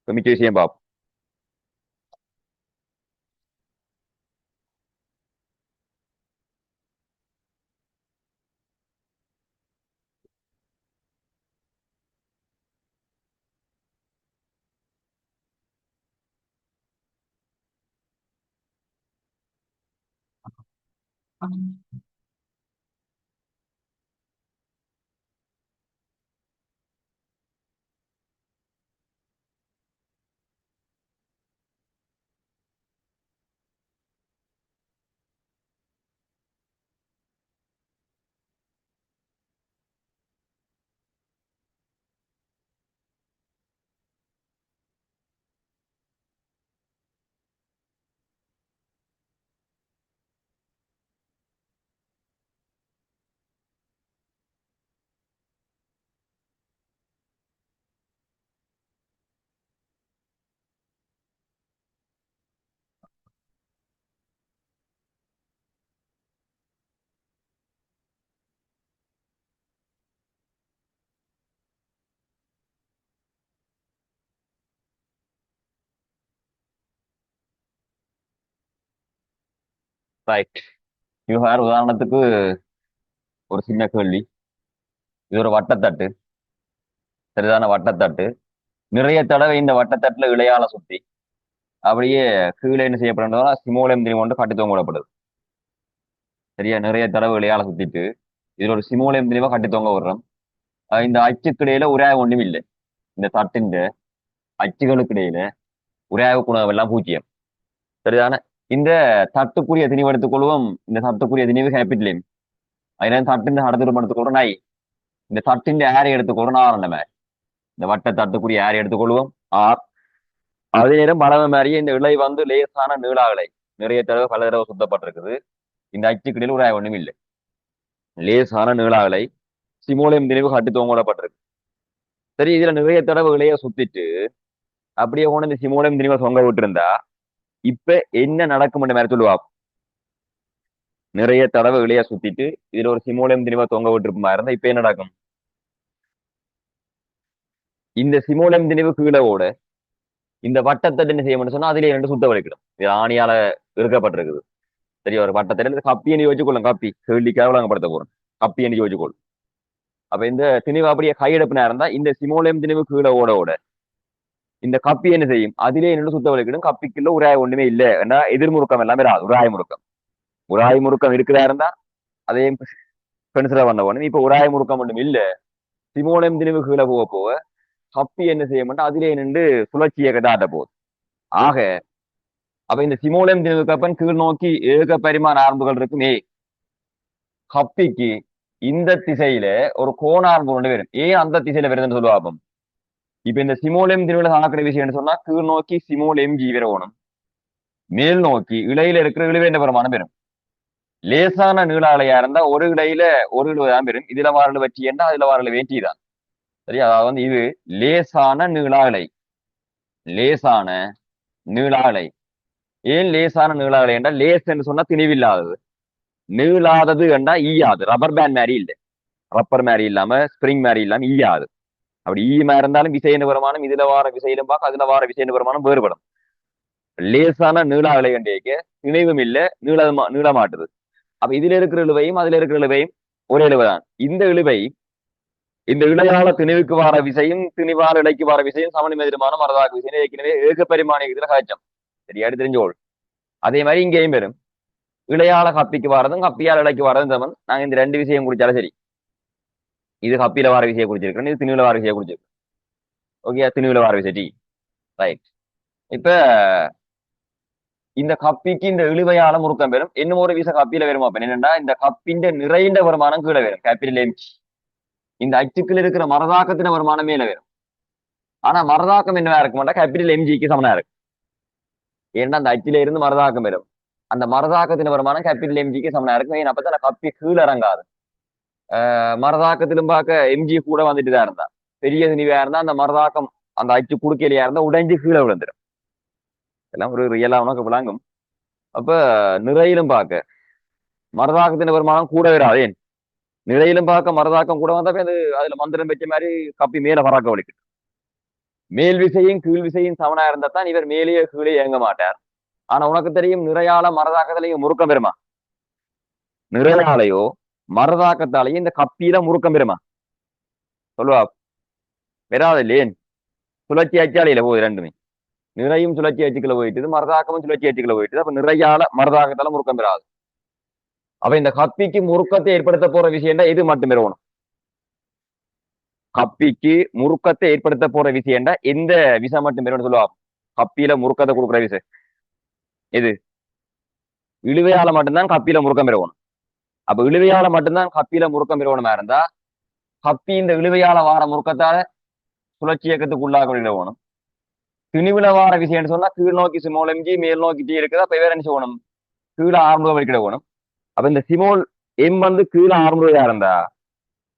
[SPEAKER 1] மிச்ச விஷயம் பார்ப்போம். ரைட். இது வேற உதாரணத்துக்கு ஒரு சின்ன கேள்வி. இது ஒரு வட்டத்தட்டு. சரிதான வட்டத்தட்டு. நிறைய தடவை இந்த வட்டத்தட்டுல இழையால சுத்தி அப்படியே கீழே என்ன செய்யப்படுறா சிமோலியம் திணி கொண்டு கட்டி தொங்கவிடப்படுது. சரியா நிறைய தடவை இழையால சுத்திட்டு இதுல ஒரு சிமோலியம் திணிவா கட்டி தொங்க விடுறோம். இந்த அச்சுக்கிடையில உராய்வு ஒண்ணும் இல்லை. இந்த தட்டின் அச்சுகளுக்கு இடையில உராய்வு குணம் எல்லாம் பூஜ்ஜியம். சரிதான இந்த தட்டுக்குரிய திணிவு எடுத்துக்கொள்வோம். இந்த தட்டுக்குரிய திணிவு கேபிட்டலின் அதனால தட்டின் அடுத்த எடுத்துக்கொள்றோம் நாய். இந்த தட்டின் ஏரை எடுத்துக்கொள்றோம் ஆர் அந்த மாதிரி இந்த வட்ட தட்டுக்குரிய ஏரை எடுத்துக்கொள்வோம் ஆர். அதே நேரம் பலவ மாதிரியே இந்த இலை வந்து லேசான நீளாகலை நிறைய தடவை பல தடவை சுத்தப்பட்டிருக்குது. இந்த அச்சுக்கிடையில் ஒரு ஒண்ணும் இல்லை. லேசான நீளாகலை சிமோலியம் திணிவு கட்டி தொங்கப்பட்டிருக்கு. சரி இதுல நிறைய தடவை இலைய சுத்திட்டு அப்படியே கொண்டு இந்த சிமோலியம் திணிவை தொங்க விட்டு இருந்தா இப்ப என்ன நடக்கும் மாதிரி சொல்லுவா. நிறைய தடவை இலைய சுத்திட்டு இதுல ஒரு சிமோலியம் திணிவை தொங்க விட்டுருப்பா இருந்தா இப்ப என்ன நடக்கும். இந்த சிமோலியம் திணிவு கீழே ஓட இந்த வட்டத்தட்டு என்ன செய்ய சொன்னா அதுல ரெண்டு சுத்த வலிக்கிடும். இது ஆணியால இருக்கப்பட்டிருக்குது. சரி ஒரு வட்டத்தில கப்பி என்று யோசிச்சுக்கொள்ளும். கப்பி கேள்விக்காக வழங்கப்படுத்த போறோம். கப்பி என்று யோசிச்சுக்கொள்ளும். அப்ப இந்த திணிவு அப்படியே கையெடுப்பினா இருந்தா இந்த சிமோலியம் திணிவு கீழே ஓட ஓட இந்த கப்பி என்ன செய்யும் அதிலே நின்று சுத்த வலிக்கிடும். கப்பிக்குள்ள உராய் ஒண்ணுமே இல்லை ஏன்னா எதிர்முறுக்கம் எல்லாமே உராய் முறுக்கம். உராய் முறுக்கம் இருக்கிறா இருந்தா அதையும் பென்சிலா பண்ண போனோம். இப்ப உராய் முறுக்கம் ஒன்றும் இல்ல. சிமோலியம் திணிவு கீழே போக போக கப்பி என்ன செய்ய மாட்டா அதிலே நின்று சுழற்சியை கட்டாட்ட போகுது. ஆக அப்ப இந்த சிமோலியம் திணிவுக்கு அப்பன் கீழ் நோக்கி ஏக பரிமாண ஆரம்புகள் இருக்கும். கப்பிக்கு இந்த திசையில ஒரு கோணார்பு கொண்டு வரும். ஏன் அந்த திசையில வருதுன்னு சொல்லுவாப்பம். இப்ப இந்த சிமோலியம் திணிவுல காணக்கூடிய விஷயம் சொன்னா கீழ் நோக்கி சிமோலியம் ஜி வரணும். மேல் நோக்கி இலையில இருக்கிற இழுவேண்ட பிரமாணம் பெறும். லேசான நீளாலையா இருந்தா ஒரு இலையில ஒரு இழுவதான் பெறும். இதுல வாரல் வச்சு என்றா அதுல வாரல் வேண்டிதான். சரி அதாவது வந்து இது லேசான நீளாலை. லேசான நீளாலை. ஏன் லேசான நீளாலை என்றால் லேஸ் என்று சொன்னா திணிவில்லாதது. நீளாதது என்றா ஈயாது. ரப்பர் பேண்ட் மாதிரி இல்லை. ரப்பர் மாதிரி இல்லாம ஸ்பிரிங் மாதிரி இல்லாம ஈயாது. அப்படி ஈமா இருந்தாலும் விசையின வருமானம் இதுல வார விசையிலும் பார்க்க அதுல வார விசையின வருமானம் வேறுபடும். லேசான நீளா இலை கண்டிக்க இணைவும் இல்லை நீளமாட்டுது. அப்ப இதுல இருக்கிற இழுவையும் அதுல இருக்கிற இழுவையும் ஒரே இழுவைதான். இந்த இழுவை இந்த இழையால திணிவுக்கு வார விசையும் திணிவால் இலைக்கு வார விசையும் சமநிமதிரமான மரதாக விசையும் ஏற்கனவே ஏக பரிமாண இதுல காய்ச்சம். சரியா தெரிஞ்சோள். அதே மாதிரி இங்கேயும் வரும். இளையால கப்பிக்கு வாரதும் கப்பியால் இலைக்கு வாரதும் சமன். நாங்க இந்த ரெண்டு விஷயம் குடிச்சாலும் சரி. இது கப்பியில வார விசையை குடிச்சிருக்கேன், இது திணிவுல வார விசையை குடிச்சிருக்கேன். ஓகே, திணிவுல வார விசை டி. ரைட். இப்ப இந்த கப்பிக்கு இந்த இழுவையால முறுக்கம் பெறும். இன்னும் ஒரு விசை கப்பியில வருமா? அப்ப என்னன்னா இந்த கப்பின் நிறைந்த வருமானம் கீழே வரும், கேபிட்டல் எம். இந்த அச்சுக்கள் இருக்கிற மரதாக்கத்தின வருமானம் மேல வரும். ஆனா மரதாக்கம் என்னவா இருக்கும்னா கேபிட்டல் எம்ஜிக்கு சமனா இருக்கு. ஏன்னா அந்த அச்சில இருந்து மரதாக்கம் வரும். அந்த மரதாக்கத்தின் வருமானம் கேபிட்டல் எம்ஜிக்கு சமனா இருக்கும். ஏன்னா அப்பதான் கப்பி கீழே இறங்காது. மரதாக்கத்திலும் பார்க்க எம்ஜி கூட வந்துட்டு தான் இருந்தா, பெரிய திணிவா இருந்தா அந்த மரதாக்கம் அந்த அச்சு குடுக்கையிலையா இருந்தா உடைஞ்சு கீழே விழுந்துடும். எல்லாம் ஒரு ரியலா உனக்கு விளங்கும். அப்ப நிறையிலும் பார்க்க மரதாக்கத்தின் வருமானம் கூட வராது. ஏன் நிறையிலும் பார்க்க மரதாக்கம் கூட வந்தா அது அதுல மந்திரம் வச்ச மாதிரி கப்பி மேல பறக்க வலிக்கு. மேல் விசையும் கீழ் விசையும் சமனா இருந்தா தான் இவர் மேலேயே கீழே இயங்க மாட்டார். ஆனா உனக்கு தெரியும் நிறையால மரதாக்கத்திலையும் முறுக்கம் பெறுமா? நிறையாலையோ மரதாக்கத்தாலேயும் இந்த கப்பியில முறுக்கம் பெறுமா? சொல்லுவா. பெறாது இல்லையேன். சுழற்சி அச்சாலையில போகுது ரெண்டுமே. நிறையும் சுழற்சி அச்சுக்களை போயிட்டு, மரதாக்கமும் சுழற்சி அச்சுக்களை போயிட்டு, அப்ப நிறையால மரதாக்கத்தால முறுக்கம் பெறாது. அப்ப இந்த கப்பிக்கு முறுக்கத்தை ஏற்படுத்த போற விஷயம்டா இது மட்டும் பெறணும். கப்பிக்கு முறுக்கத்தை ஏற்படுத்த போற விஷயம்டா எந்த விசை மட்டும் பெறணும் சொல்லுவா? கப்பியில முறுக்கத்தை கொடுக்குற விசை எது? இழுவையால மட்டும்தான் கப்பியில முறுக்கம் பெறணும். அப்ப இழுவையால மட்டும்தான் கப்பியில முறுக்கம் பெறணுமா இருந்தா கப்பி இந்த இழுவையால வார முறுக்கத்தால சுழற்சி இயக்கத்துக்கு உள்ளாக விடணும். திணிவுல வார விஷயம்னு சொன்னா கீழ் நோக்கி சிமோல் எம்ஜி மேல் நோக்கி டி இருக்குது. அப்ப வேற என்ன செய்யணும்? கீழே ஆரம்ப வலிக்கிட வேணும். அப்ப இந்த சிமோல் எம் வந்து கீழே ஆரம்பா இருந்தா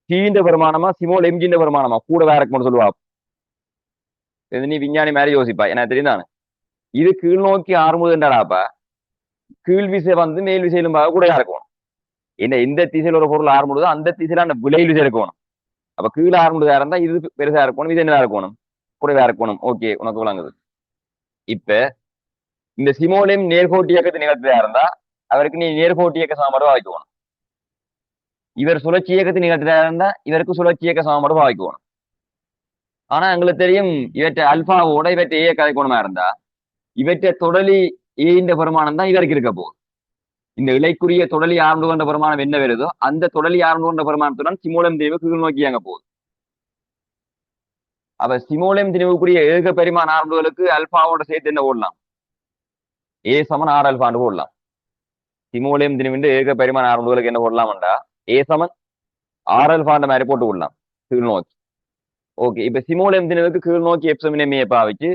[SPEAKER 1] டீன்ற வருமானமா சிமோல் எம்ஜின்ற வருமானமா கூட வேற இருக்கும்னு சொல்லுவா. இது நீ விஞ்ஞானி மாதிரி யோசிப்பா, எனக்கு தெரியுதானே. இது கீழ் நோக்கி ஆரம்புதுன்றாடாப்ப கீழ் விசை வந்து மேல் விசையிலும் கூட இருக்கணும். என்ன எந்த திசையில ஒரு பொருள் ஆரம்பிடுதோ அந்த திசையில அந்த விலை விசை இருக்கணும். அப்ப கீழே ஆரம்பிடுதா இருந்தா இது பெருசா இருக்கணும், இது என்னதா இருக்கணும்? குறைவா இருக்கணும். ஓகே, உனக்கு விளங்குது. இப்ப இந்த சிமோலியம் நேர்கோட்டு இயக்கத்தை நிகழ்த்ததா இருந்தா அவருக்கு நீ நேர்கோட்டு இயக்க சமன்பாடு வாய்க்கணும். இவர் சுழற்சி இயக்கத்தை நிகழ்த்ததா இருந்தா இவருக்கு சுழற்சி இயக்க சமன்பாடு வாய்க்கணும். ஆனா எங்களுக்கு தெரியும் இவற்றை அல்பாவோட இவற்றை ஏ கதைக்கோணமா இருந்தா இவற்றை தொடலி ஏன்ற பெருமானம் தான் இவருக்கு இருக்க போகுது. இந்த இலைக்குரிய தொடலி ஆரம்பு கொண்ட பெருமானம் என்ன வருதோ அந்த தொடலி ஆரம்பு கொண்ட பெருமானத்துடன் சிமோலம் திணிவு கீழ் நோக்கி அங்க போகுது. அப்ப சிமோலம் திணிவுக்குரிய ஏக பெருமான ஆரம்புகளுக்கு அல்பாவோட சேர்த்து என்ன போடலாம்? ஏ சமன் ஆர் அல்பான்னு போடலாம். சிமோலியம் திணிவின் ஏக பெருமான ஆரம்புகளுக்கு என்ன போடலாம்டா ஏ சமன் ஆர் அல்பான்ற மாதிரி போட்டு விடலாம் கீழ் நோக்கி. ஓகே, இப்ப சிமோலியம் திணிவுக்கு கீழ் நோக்கி எப்சமினமே பாவிச்சு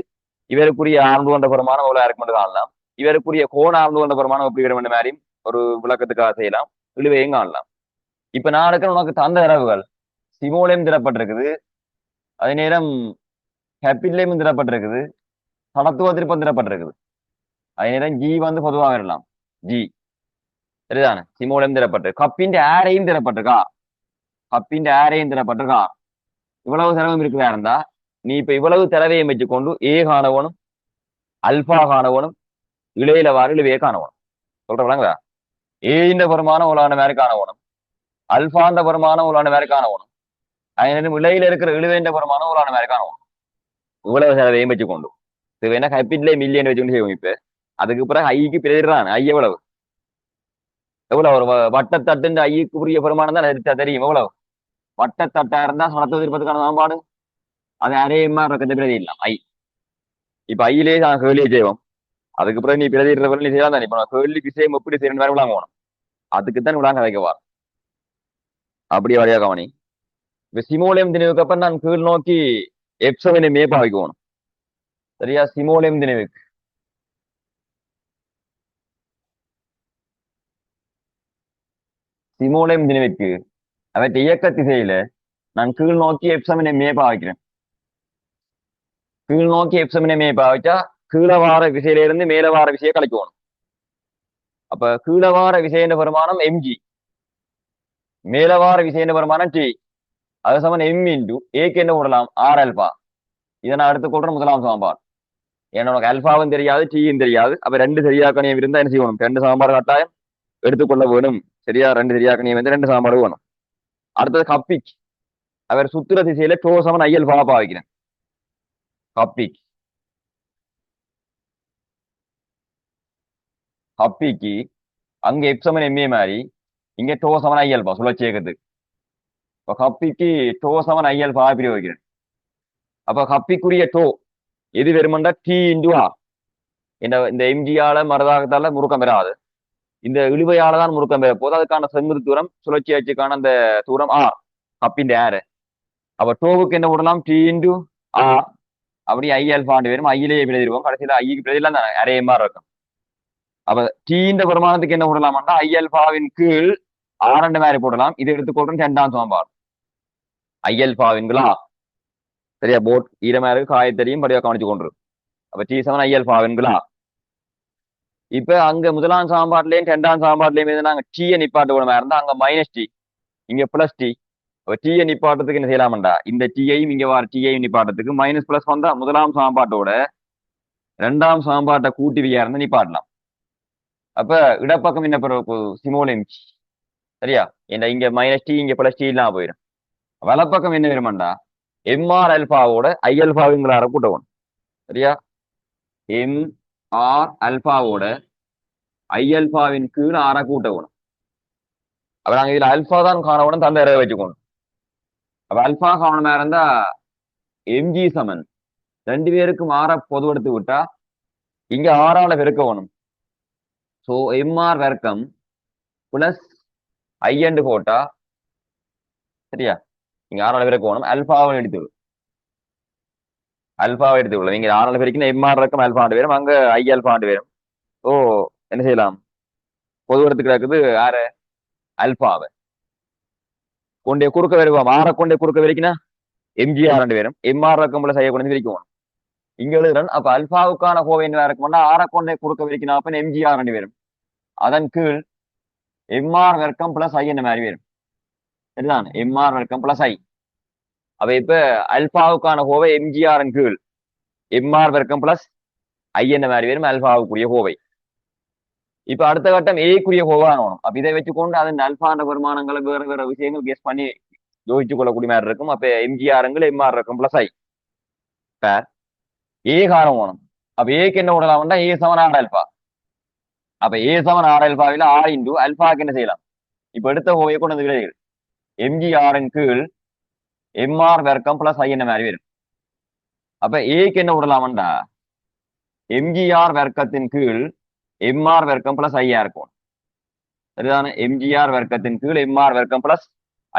[SPEAKER 1] இவருக்குரிய ஆரம்பு கொண்ட பெருமானம் எவ்வளவு இருக்கு காணலாம். இவருக்குரிய கோண ஆரம்பு கொண்ட பெருமானம் எப்படி வரும் மாதிரி ஒரு விளக்கத்துக்காக செய்யலாம். இழுவையும் காணலாம். இப்ப நான் இருக்கிற உனக்கு தந்த தரவுகள் சிமோலியம் திறப்பட்டிருக்குது, அதே நேரம் கேபிட்டலையும் திறப்பட்டிருக்குது, சடத்துவ திருப்பம் திறப்பட்டிருக்குது. அதே நேரம் ஜி வந்து பொதுவாக வரலாம். ஜி சரிதானே? சிமோலியம் திறப்பட்டு கப்பின் ஏரையும் திறப்பட்டிருக்கா, கப்பின் ஏரையும் திறப்பட்டிருக்கா. இவ்வளவு திறவும் இருக்குதா இருந்தா நீ இப்ப இவ்வளவு திறவையும் வச்சுக்கொண்டு ஏ காணவனும் அல்பா காணவனும் இளையில வார இழுவையை காணவனும் சொல்ற விளங்குதா? ஏன்ற பெருமானம் உலான மாதிரி காணவனும் அல்பான்ற பெருமானம் உலான மாதிரி காணவனும் அதே இளையில இருக்கிற இழுவைன்ற பெருமானம் உலான மாதிரி காணவனும். இவ்வளவு திறவையும் வச்சுக்கொண்டு இது வேணா கேபிட்டலே மில்லியன் வச்சுக்கொண்டு செய்வோம். இப்ப அதுக்கு பிறகு ஐக்கு பிறகுறான் ஐ எவ்வளவு எவ்வளவு ஒரு வட்டத்தட்டு ஐக்கு உரிய பெருமானம் தான் தெரியும். எவ்வளவு வட்டத்தட்டா இருந்தா சடத்து திருப்பத்துக்கான சமன்பாடு அது அரே மாதிரி பிரதி இல்லாம் ஐ. இப்ப ஐயிலேயே நான் கேள்வியை செய்வோம். அதுக்கு பிறகு நீ பிரதிடுற நீ செய்யலாம் தானே. இப்ப நான் கேள்விக்கு செய்யும் எப்படி செய்யணும் வேற விளாங்க போகணும். அதுக்குத்தான் விளாங்க வைக்கவா அப்படியே வரையா கவனி. இப்ப சிமோலியம் திணிவுக்கு அப்புறம் நான் கீழ் நோக்கி எப்சவனை மேப்பா வைக்கணும். சரியா? சிமோலியம் திணிவுக்கு சிமோலியம் திணிவுக்கு அவற்றை இயக்க திசையில நான் கீழ் நோக்கி எப்சமினை மேப்பா வைக்கிறேன். கீழ் நோக்கி எப்சமினை மேப்பா வச்சா கீழே வார விசையில இருந்து மேல வார விசையை கலைக்கணும். அப்ப கீழே வார விசையின் பெருமானம் எம்ஜி, மேல வார விசையின் பெருமானம் டி. அது சமன் எம் இன்டு ஏக்கு என்ன போடலாம்? R alpha. இதை நான் எடுத்துக்கொள்ற முதலாம் சமன்பாடு. ஏன்னா உனக்கு அல்பாவும் தெரியாது டீயும் தெரியாது. அப்ப ரெண்டு சரியாக்கணியம் இருந்தா என்ன செய்யணும்? ரெண்டு சமன்பாடு கட்டாயம் எடுத்துக்கொள்ள வேணும். சரியா? ரெண்டு சரியாக்கணியம் வந்து ரெண்டு சமன்பாடு வேணும். அடுத்தது கப்பிக் அவர் சுத்துற திசையில டோ சமன் ஐஎல் பாப்பா வைக்கிறேன். கப்பிக் கப்பிக்கு அங்க எப் சமன் எம்ஏ மாதிரி இங்க டோ சமன் ஐஎல் பா சுழற்சி இயக்கத்துக்கு. இப்போ கப்பிக்கு டோ சமன் ஐ அல்ஃபா பிரயோகிக்கிறேன். அப்ப கப்பிக்குரிய டோ எது வெறுமண்டா டி இன்டு ஆர். இந்த எம்ஜியால மரதாகத்தால முறுக்கம் பெறாது. இந்த இழுவையால தான் முறுக்கம் பெற போது. அதுக்கான செங்குத்து தூரம் சுழற்சி அச்சுக்கான அந்த தூரம் ஆர், கப்பின் ஏர். அப்ப டோவுக்கு என்ன போடலாம்? T into R. அப்படி ஐ அல்ஃபாண்டு வரும். ஐயிலேயே பிரதிடுவோம். கடைசியில ஐக்கு பிரதிலாம் தான் அரே மாதிரி இருக்கும். அப்ப டீன்ற பிரமாணத்துக்கு என்ன போடலாம்னா ஐ அல்ஃபாவின் கீழ் ஆரண்டு மாதிரி போடலாம். இது எடுத்துக்கொள்றோம் இரண்டாம் சமன்பாடு. ஐ அல்ஃபாவின்களா சரியா? போட் ஈரமாரு காயத்தறியும் படிவா கவனிச்சு கொண்டு. அப்ப டி சமன் ஐ அல்ஃபாவின்களா. இப்ப அங்க முதலாம் சமன்பாட்டிலையும் இரண்டாம் சமன்பாட்டிலையும் இருந்து நாங்க டீயை நிப்பாட்டு போன மாதிரி இருந்தா அங்க மைனஸ் டி, இங்க பிளஸ் டி. அப்ப டீயை நிப்பாட்டத்துக்கு என்ன செய்யலாம்டா? இந்த டீயையும் இங்க வர டீயையும் நிப்பாட்டத்துக்கு மைனஸ் பிளஸ் வந்தா முதலாம் சமன்பாட்டோட இரண்டாம் சமன்பாட்டை கூட்டி வியா இருந்தா நிப்பாட்டலாம். அப்ப இடப்பக்கம் என்ன சிமோல் எம்ஜி சரியா? இந்த இங்க மைனஸ் டி இங்க பிளஸ் டி இல்லாம போயிடும். வலப்பக்கம் என்ன வருமாண்டா? எம்ஆர் அல்பாவோட ஐ அல்பாவுங்களார கூட்டணும் சரியா? எம் ஆர் அல்பாவோட ஐ அல்பாவின் கீழ் ஆற கூட்டணும். அப்ப நாங்க இதுல அல்பா தான் காணவனும் தந்த இறக வச்சுக்கணும். அப்ப அல்பா காணமா இருந்தா எம்ஜி சமன் ரெண்டு பேருக்கும் ஆற பொது எடுத்து விட்டா இங்க ஆறால பெருக்கணும். சோ எம்ஆர் வர்க்கம் பிளஸ் ஐஎண்டு போட்டா சரியா? இங்க ஆறால பெருக்கணும். அல்பாவை எடுத்துவிடும். அல்பாவை எடுத்துக்கொள்ள நீங்க ஆறால பெருக்கினா எம்ஆர் வர்க்கம் அல்பாண்டு பேரும், அங்க ஐ அல்பாண்டு பேரும். ஓ என்ன செய்யலாம்? பொது எடுத்து கிடக்குது ஆறு அல்பாவை கொண்டே குறுக்க வருவோம். ஆற கொண்டே குறுக்க வரைக்கினா எம்ஜிஆர் ரெண்டு பேரும் எம்ஆர் ரக்கம்புல செய்ய கொண்டு விரிக்குவோம். இங்க எழுதுறேன். அப்ப அல்பாவுக்கான கோவை என்ன இருக்கும்னா ஆற கொண்டே குறுக்க வரைக்கினா அப்ப எம்ஜிஆர் ரெண்டு பேரும் அதன் கீழ் எம்ஆர் வர்க்கம் பிளஸ் ஐ என்ன மாதிரி வரும் சரிதான்? எம்ஆர் வர்க்கம் பிளஸ் ஐ. அப்ப இப்ப அல்பாவுக்கான கோவை எம்ஜிஆர் கீழ் எம்ஆர் வர்க்கம் பிளஸ் ஐ என்ன மாதிரி வரும் அல்பாவுக்குரிய கோவை. இப்ப அடுத்த கட்டம் ஏக்குரிய கோவா ஆகணும். அப்ப இதை வச்சுக்கொண்டு அதன் அல்பான வருமானங்களை வேற வேற விஷயங்கள் கெஸ் பண்ணி யோசிச்சு கொள்ளக்கூடிய மாதிரி இருக்கும். அப்ப எம்ஜிஆருங்கள் எம்ஆர் இருக்கும் பிளஸ் ஐ ஏ காரம் வேணும். அப்ப ஏக்கு என்ன விடலாம்னா ஏ சமன் ஆர் அல்பா. அப்ப ஏ சமன் ஆர் அல்பாவில ஆர் இன்டு அல்பாக்கு என்ன செய்யலாம்? இப்ப எடுத்த கோவையை கொண்டு வந்து விடைகள் எம்ஜிஆரின் கீழ் எம்ஆர் வர்க்கம் பிளஸ் ஐ என்ன மாதிரி வரும். அப்ப ஏக்கு என்ன விடலாம்டா? எம்ஜிஆர் வர்க்கத்தின் கீழ் எம்ஆர் வர்க்கம் பிளஸ் ஐயா இருக்கும் சரிதானே? எம்ஜிஆர் வர்க்கத்தின் கீழ் எம்ஆர் வர்க்கம் பிளஸ்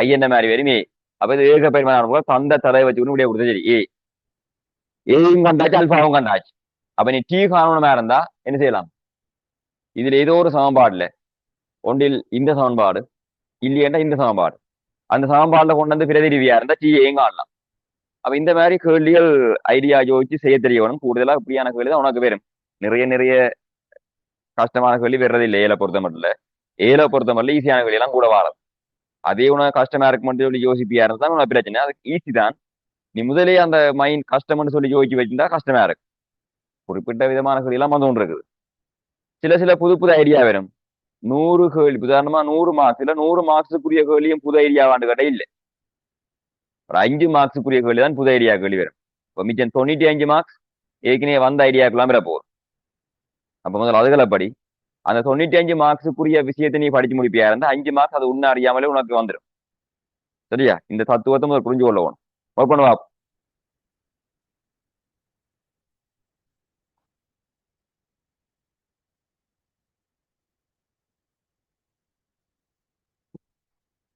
[SPEAKER 1] ஐ என்ன மாதிரி வரும் ஏ. அப்ப இது ஏக பெருமான தந்த தடவை வச்சுக்கணும் இப்படியே கொடுத்தது சரி. ஏயும் கண்டாச்சு அல்பாவும் கண்டாச்சு. அப்ப நீ டி காரணமா இருந்தா என்ன செய்யலாம்? இதுல ஏதோ ஒரு சமன்பாடுல ஒன்றில் இந்த சமன்பாடு இல்லையேண்டா இந்த சமன்பாடு அந்த சமன்பாடுல கொண்டு வந்து பிரதிநிதியா இருந்தா டி ஏங்க ஆடலாம். அப்ப இந்த மாதிரி கேள்விகள் ஐடியா யோசிச்சு செய்ய தெரியவனும். கூடுதலா இப்படியான கேள்வி தான் உனக்கு வரும். நிறைய நிறைய கஷ்டமான கேள்வி வர்றது இல்லை ஏல பொறுத்த மட்டும் இல்ல. ஏல பொறுத்த மட்டும் ஈஸியான கேள்வி எல்லாம் கூட வாழும். அதே உனக்கு கஷ்டமா இருக்குமென்னு சொல்லி யோசிப்பியா இருந்தா உனக்கு பிரச்சனை. அதுக்கு ஈஸி தான். நீ முதலே அந்த மைண்ட் கஷ்டம்னு சொல்லி யோசிச்சு வச்சிருந்தா கஷ்டமா இருக்கு. குறிப்பிட்ட விதமான கேள்வி எல்லாம் வந்து இருக்குது. சில சில புது புது ஐடியா வரும். 100 கேள்வி உதாரணமா 100 மார்க்ஸ்ல 100 மார்க்ஸுக்குரிய கேள்வியும் புது ஐடியாவாண்டு கேட்டா இல்லை. ஒரு 5 மார்க்ஸுக்குரிய கேள்வி தான் புது ஐடியா கேள்வி வரும். இப்போ மிச்சம் 95 மார்க்ஸ் ஏற்கனவே வந்த ஐடியாக்கெல்லாம் வர போகுது. அப்ப முதல்ல அதுகளை படி. அந்த 95 மார்க்ஸுக்குரிய விஷயத்தை நீ படிச்சு முடிப்பியா இருந்தா 5 மார்க்ஸ் அது உன்ன அறியாமலே உனக்கு வந்துடும் சரியா? இந்த தத்துவத்தை முதல் புரிஞ்சு கொள்ளணும். ஒர்க் பண்ணுவா.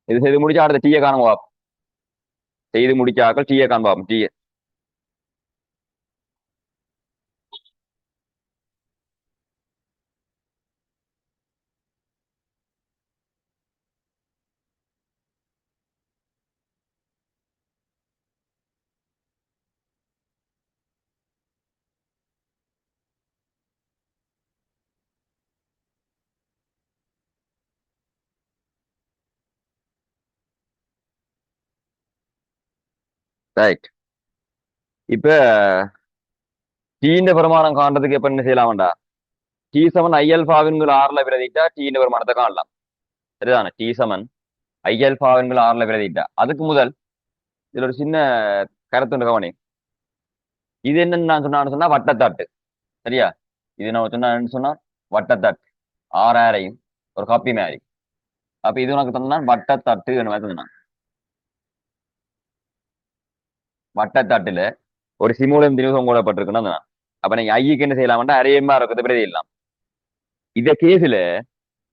[SPEAKER 1] இது செய்து முடிச்சா அடுத்த டீயை காணுவா. செய்து முடிச்சாக்கள் டீயை காண்பாம். டீயை ரைட். இப்ப டீன்ற பிரமாணம் காண்றதுக்கு எப்ப என்ன செய்யலாம்டா? டி சமன் ஐஎல்பாவின்கள் ஆறுல பிரதிட்டா டீன்ற பிரமாணத்தை காணலாம் சரிதானே? டி சமன் ஐஎல்பாவின்கள் ஆறுல பிரதிட்டா அதுக்கு முதல் இதுல ஒரு சின்ன கருத்து கவனி. இது என்னன்னு நான் சொன்னா வட்டத்தாட்டு சரியா? இது நான் சொன்னா வட்டத்தட்டு ஆறாரையும் ஒரு காப்பி மாதிரி. அப்ப இது உனக்கு தந்தான் வட்டத்தட்டு மாதிரி தந்தான். வட்டத்தட்டுல ஒரு சிமோலம் திணிவு போடப்பட்டிருக்குன்னா அப்ப நீங்க ஐக்கு என்ன செய்யலாம்டா அரையமா இருக்கிறது பிரதி இல்லாம் இந்த கேஸ்ல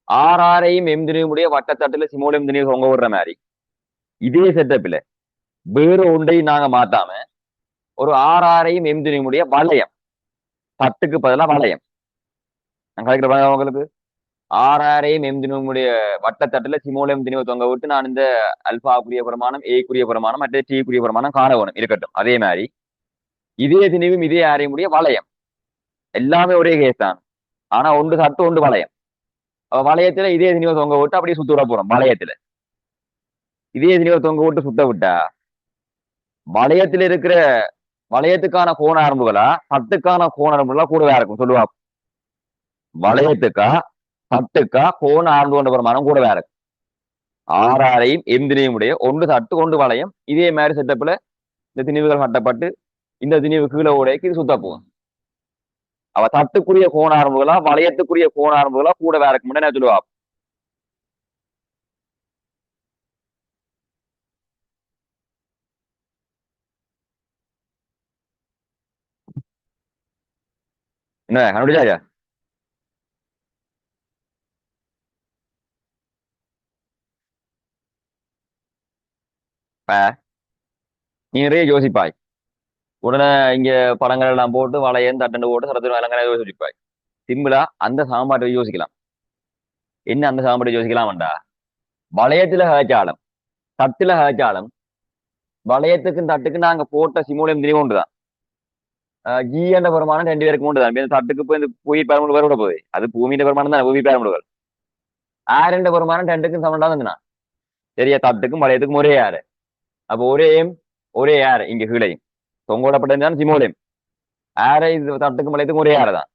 [SPEAKER 1] ஆறாரையும் எம்தினியுடைய வட்டத்தட்டுல சிமோலம் திணிவு தொங்க விடுற மாதிரி இதே செட்டப்ல வேற ஒன்றையும் நாங்க மாத்தாம ஒரு ஆறாரையும் எம்தினியுடைய வளையம் தட்டுக்கு பதிலா வளையம் நான் கலைக்கிற உங்களுக்கு ஆறாரையும் எம்தினுடைய வட்டத்தட்டுல சிமோலம் திணிவு தொங்க விட்டு நான் இந்த அல்பாக்குரிய பிரமாணம் ஏக்குரிய பிரமாணம் மற்ற டீக்குரிய பிரமாணம் காண வேணும் இருக்கட்டும் அதே மாதிரி இதே திணிவும் இதே ஆரையும் வளையம் எல்லாமே ஒரே கேஸ் தான் ஆனா ஒன்று தட்டு ஒன்று வளையம் வளையத்துல இதே திணிவை தொங்க விட்டு அப்படியே சுத்த விட போறோம் வளையத்துல இதே திணிவை தொங்க விட்டு சுத்த விட்டா வளையத்துல இருக்கிற வளையத்துக்கான கோண ஆரம்புகளா தட்டுக்கான கோண ஆரம்புகளா கூடவே இருக்கும் சொல்லுவா வளையத்துக்கா தட்டுக்கா கோண ஆரம்பு கொண்ட பிரமாணம் கூடவே இருக்கும் ஆறாரையும் எந்தினையும் உடைய ஒன்று தட்டு ஒன்று வளையம் இதே மாதிரி செட்டப்ல இந்த திணிவுகள் கட்டப்பட்டு இந்த திணிவு கீழே உடையக்கு இது சுத்த போகும் அவ தட்டுக்குரிய கோண ஆரம்புகளா வளையத்துக்குரிய கோண ஆரம்புகளா கூடவே இருக்கும் என்ன சொல்லுவா என்ன கண்டுபிடிச்சா நீ நிறைய யோசிப்பாய் உடனே இங்க படங்கள் எல்லாம் போட்டு வளையன் தட்டண்டு போட்டு சரத்து விலங்கன யோசிப்பாய் சிம்பிளா அந்த சாம்பாட்டை யோசிக்கலாம் என்ன அந்த சாம்பாட்டை யோசிக்கலாம்டா வளையத்துல ஹேச்சாலம் தட்டுல ஹேச்சாலம் வளையத்துக்கும் தட்டுக்கு நாங்க போட்ட சிமூலியம் திரிவு ஒன்றுதான் ஜி என்ற பெருமானம் ரெண்டு பேருக்கு உண்டு தான் இந்த தட்டுக்கு போய் இந்த புவி பேரமுடு வேற விட போகுது அது பூமியின் பெருமானம் தான் புவி பேரமுடுகள் ஆறு பெருமானம் ரெண்டுக்கும் சமண்டா தான் சரியா தட்டுக்கும் வளையத்துக்கும் ஒரே ஆறு அப்போ ஒரே எம் ஒரே ஆறு இங்க கீழையும் தொங்கோடப்பட்டதுதான் சிமோலியம் ஆரை இது தட்டுக்கும் வளையத்துக்கும் ஒரே ஆறு தான்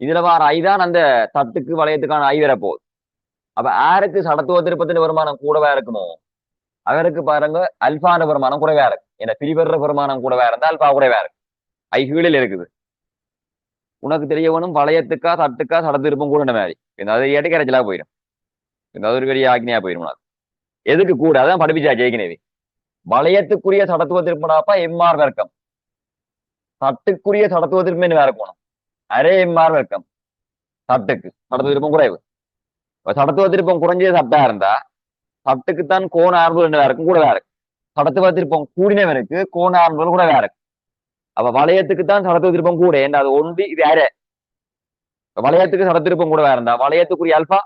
[SPEAKER 1] இதுல வார ஐ தான் அந்த தட்டுக்கு வளையத்துக்கான ஐ வரப்போகுது அப்ப ஆருக்கு சடத்துவ திருப்பத்தின் வருமானம் கூடவா இருக்குமோ அவருக்கு பாருங்க அல்பான வருமானம் குறைவா இருக்கு ஏன்னா பிரிவர்ற வருமானம் கூடவா இருந்தா அல்பா குறைவா இருக்கு ஐ கீழில் இருக்குது உனக்கு தெரியவனும் வளையத்துக்கா தட்டுக்கா சடத்திருப்பும் கூட மாதிரி அது ஏட்டு கரைச்சலா போயிடும் அது ஒரு பெரிய ஆக்னியா போயிடும் உனக்கு எதுக்கு கூட அதான் படிப்பிச்சா ஜெயிக்கினவே வளையத்துக்குரிய சடத்துவ திருப்படாப்பா எம்ஆர் வர்க்கம் தட்டுக்குரிய சடத்துவ திருப்பம் வேற இருக்கணும் அரே எம்ஆர் வர்க்கம் தட்டுக்கு சடத்துவ திருப்பம் குறைவு சடத்துவ திருப்பம் குறைஞ்சே சட்டா இருந்தா தட்டுக்குத்தான் கோண ஆரம்பு இருக்கும் கூட வேற இருக்கு சடத்துவ திருப்பம் கூடினவனுக்கு கோண ஆரம்புகள் கூட வேற இருக்கு அப்ப வளையத்துக்கு தான் சடத்துவ திருப்பம் கூட ஏன்னா அது ஒன்று இது யார வளையத்துக்கு சடத்திருப்பம் கூட வேற இருந்தா வளையத்துக்குரிய அல்பா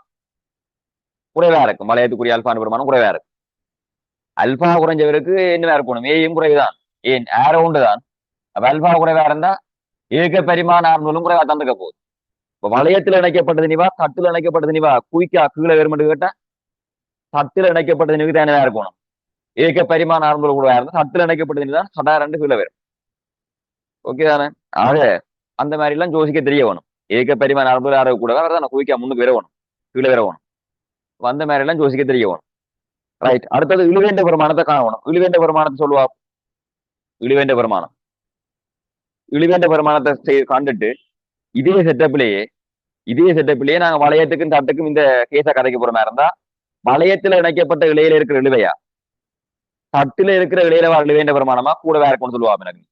[SPEAKER 1] குறைவா இருக்கும் வளையத்துக்குரிய அல்பான்னு பிரமாணம் குறைவா இருக்கு அல்பா குறைஞ்சவருக்கு என்ன இருக்கணும் ஏயும் குறைவுதான் ஏன் ஆரோ உண்டுதான் அப்ப அல்பா குறைவா இருந்தா ஏக பரிமாண ஆரம்பங்களும் குறைவா தந்துக்க போகுது இப்ப வளையத்துல இணைக்கப்பட்டது நிவா தட்டுல இணைக்கப்பட்டது நிவா குயிக்கா கீழே வேறுமென்று கேட்டா தட்டுல இணைக்கப்பட்டது நிவா தானே இருக்கணும் ஏக பரிமாண ஆரம்பங்கள் கூட இருந்தா தட்டுல இணைக்கப்பட்டது நிதான் சடா ரெண்டு கீழே வரும் ஓகே தானே ஆக அந்த மாதிரி எல்லாம் யோசிக்க தெரிய வேணும் ஏக பரிமாண ஆரம்பங்கள் யாரோ கூட வேறதான் குயிக்கா முன்னுக்கு வரணும் கீழே வரணும் அந்த மாதிரி எல்லாம் யோசிக்க தெரிய வேணும் ரைட் அடுத்தது இழுவேண்ட வருமானத்தை காணணும் இழுவேண்ட வருமானத்தை சொல்லுவா இழுவேண்ட வருமானம் இழுவேண்ட வருமானத்தை கண்டுட்டு இதே செட்டப்லயே நாங்க வளையத்துக்கும் தட்டுக்கும் இந்த கேஸ கதைக்க போற மாதிரி இருந்தா வளையத்துல இணைக்கப்பட்ட இலையில இருக்கிற இழுவையா தட்டுல இருக்கிற இலையில வர இழுவேண்ட வருமானமா கூட வேற இருக்கும்னு சொல்லுவா எனக்கு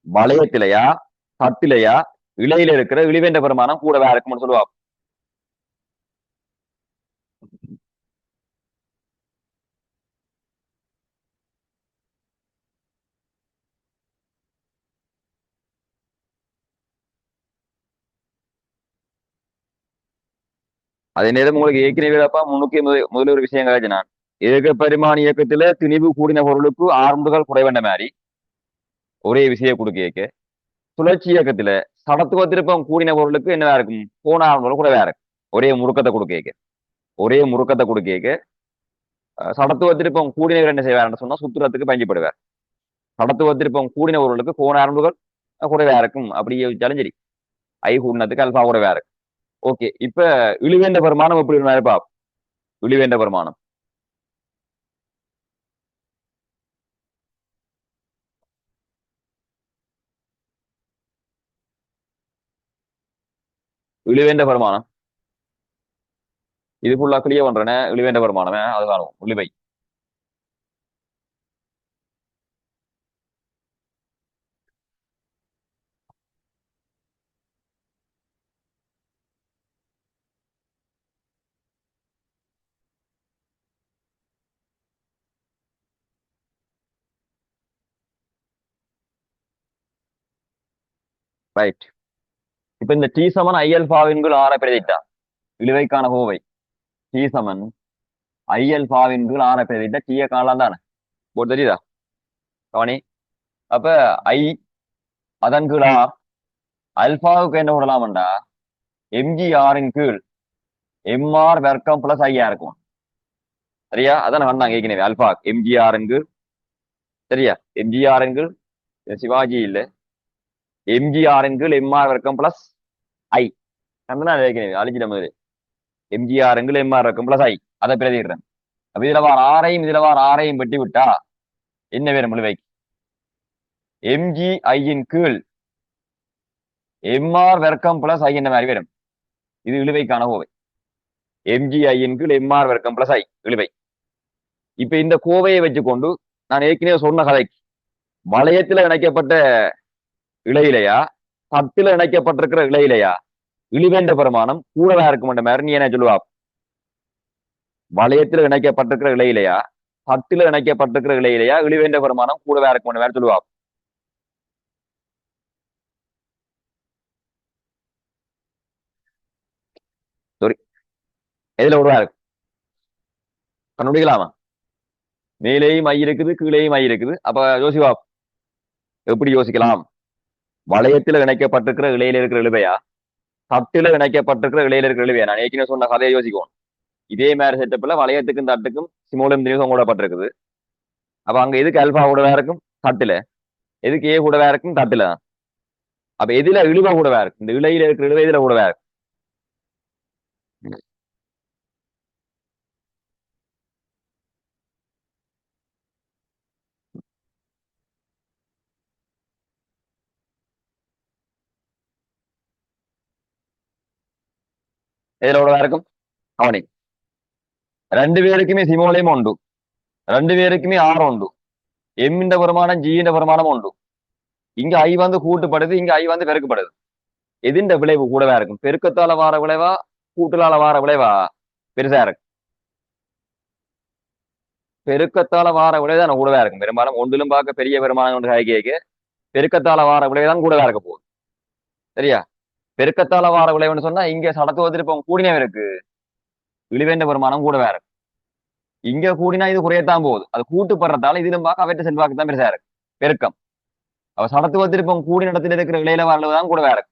[SPEAKER 1] வளையத்திலையா தட்டிலையா இலையில இருக்கிற இழுவேண்ட வருமானம் கூட வேற இருக்கும்னு சொல்லுவா அதே நேரம் உங்களுக்கு ஏற்கனவே முன்னுக்கு முதல் ஒரு விஷயம் கிடைச்சு நான் ஏக பரிமாண இயக்கத்துல திணிவு கூடின பொருளுக்கு ஆரம்புகள் குறைவேண்ட மாதிரி ஒரே விஷயம் கொடுக்க சுழற்சி இயக்கத்துல சடத்துவ திருப்பம் கூடின பொருளுக்கு என்னவா இருக்கும் கோண ஆரம்புகள் குறைவா இருக்கும் ஒரே முறுக்கத்தை கொடுக்க சடத்துவ திருப்பம் கூடினவர் என்ன செய்வார்னு சொன்னா சுத்துறதுக்கு பயன்படுவார் சடத்துவ திருப்பம் கூடின பொருளுக்கு கோண ஆரம்புகள் குறைவா இருக்கும் அப்படி யோசிச்சாலும் சரி ஐ கூடினத்துக்கு அல்பா குறைவா இருக்கும் ஓகே இப்ப இழுவேண்ட வருமானம் எப்படி இருப்பா இழுவேண்ட வருமானம் இழுவேண்ட வருமானம் இது ஃபுல்லா கிளியர் பண்றேன்னு இழுவேண்ட வருமானமே அது காணும் இழுவை ரைட். இப்ப இந்த டி சமன் ஐ அல்பாவின் கீழ் ஆரை பிரதிட்டா இழுவைக்கான கோவை டி சமன் ஐ அல்பாவின் கீழ் ஆரை பிரதிட்டா டீய காணலாம் தானே போட்டு தெரியுதா கவனி. அப்ப ஐ அதன் கீழ் ஆர் அல்பாவுக்கு என்ன விடலாம்டா எம்ஜிஆரின் கீழ் எம்ஆர் வர்க்கம் பிளஸ் ஐயா இருக்கும். சரியா? அதான் நான் கேட்கிறேன் அல்பா எம்ஜிஆரின் கீழ். சரியா? எம்ஜிஆரின் கீழ் சிவாஜி இல்ல எம்ஜிஆரின் கீழ் எம்ஆர் வர்க்கம் பிளஸ் ஐ நான் கேட்கிறேன் அழிச்சிட முதல்ல எம்ஜிஆரின் கீழ் எம்ஆர் வர்க்கம் பிளஸ் ஐ அதை பிரதிடுறேன். அப்ப இதுல வார ஆரையும் இதுல வார ஆரையும் வெட்டி விட்டா என்ன வேணும் முழுவைக்கு எம்ஜி ஐயின் கீழ் எம்ஆர் வர்க்கம் பிளஸ் ஐ என்ற மாதிரி வரும். இது இழுவைக்கான கோவை எம்ஜி ஐயின் கீழ் எம்ஆர் வர்க்கம் பிளஸ் ஐ இழுவை. இப்ப இந்த கோவையை வச்சுக்கொண்டு நான் ஏற்கனவே சொன்ன கதைக்கு வளையத்துல இணைக்கப்பட்ட இழையிலையா தட்டுல இணைக்கப்பட்டிருக்கிற இழையிலையா இழிவேண்ட பிரமாணம் கூடவா இருக்கும் மாதிரி நீ என்ன சொல்லுவா? வளையத்துல இணைக்கப்பட்டிருக்கிற இழையிலையா தட்டுல இணைக்கப்பட்டிருக்கிற இழையிலையா இழிவேண்ட பிரமாணம் கூடவா இருக்கும் மாதிரி சொல்லுவா? சாரி, எதுல கூடவா இருக்கும் கண்டுபிடிக்கலாமா? மேலேயும் மை இருக்குது கீழேயும் மை இருக்குது. அப்ப யோசிவா எப்படி யோசிக்கலாம்? வளையத்துல இணைக்கப்பட்டிருக்கிற இலையில இருக்கிற இழுவையா தட்டுல இணைக்கப்பட்டிருக்கிற இலையில இருக்கிற இழுவையா? நான் ஏற்கனவே சொன்ன கதையை யோசிக்கும். இதே மாதிரி செட்டப்ல வளையத்துக்கும் தட்டுக்கும் சிமோலியம் திணிகம் கூடப்பட்டிருக்குது. அப்ப அங்க எதுக்கு அல்பா கூடவா இருக்கும் தட்டுல, எதுக்கு ஏ கூடவா இருக்கும் தட்டுல. அப்ப எதுல இழுவ கூடவா இருக்கும்? இந்த இலையில இருக்கிற இழுவை இதுல கூடவா இருக்கும்? எதுல கூடவா இருக்கும்? அவனி ரெண்டு பேருக்குமே சிமோலியம் உண்டு, ரெண்டு பேருக்குமே ஆறு உண்டு. எம்மின்ற பிரமாணம் ஜின்ற பிரமாணம் உண்டு. இங்க ஐ வந்து கூட்டுப்படுது, இங்க ஐ வந்து பெருக்கப்படுது. எதின்ற விளைவு கூடவா இருக்கும்? பெருக்கத்தால வார விளைவா கூட்டுலால வார விளைவா பெருசா இருக்கு? பெருக்கத்தால வார விளைவுதான் கூடவா இருக்கும். பெரும்பாலும் ஒன்றிலும் பார்க்க பெரிய பெருமானம் கொண்டு கேட்க பெருக்கத்தால வார விளைவுதான் கூடவா இருக்க போகுது. சரியா? பெருக்கத்தால வார விளைவுன்னு சொன்னா இங்க சடத்துவ திருப்பம் கூடினவே இருக்கு, இழிவேண்ட பெருமானம் கூடவா இருக்கு. இங்க கூடினா இது குறையத்தான் போகுது. அது கூட்டுப்படுறதால இதிலும் பார்க்க அவற்றை செல்வாக்கு தான் பெருசா இருக்கு பெருக்கம். அவ சடத்துவ திருப்பம் கூடின இடத்துல இருக்கிற இளையில வரலதான் கூடவா இருக்கு.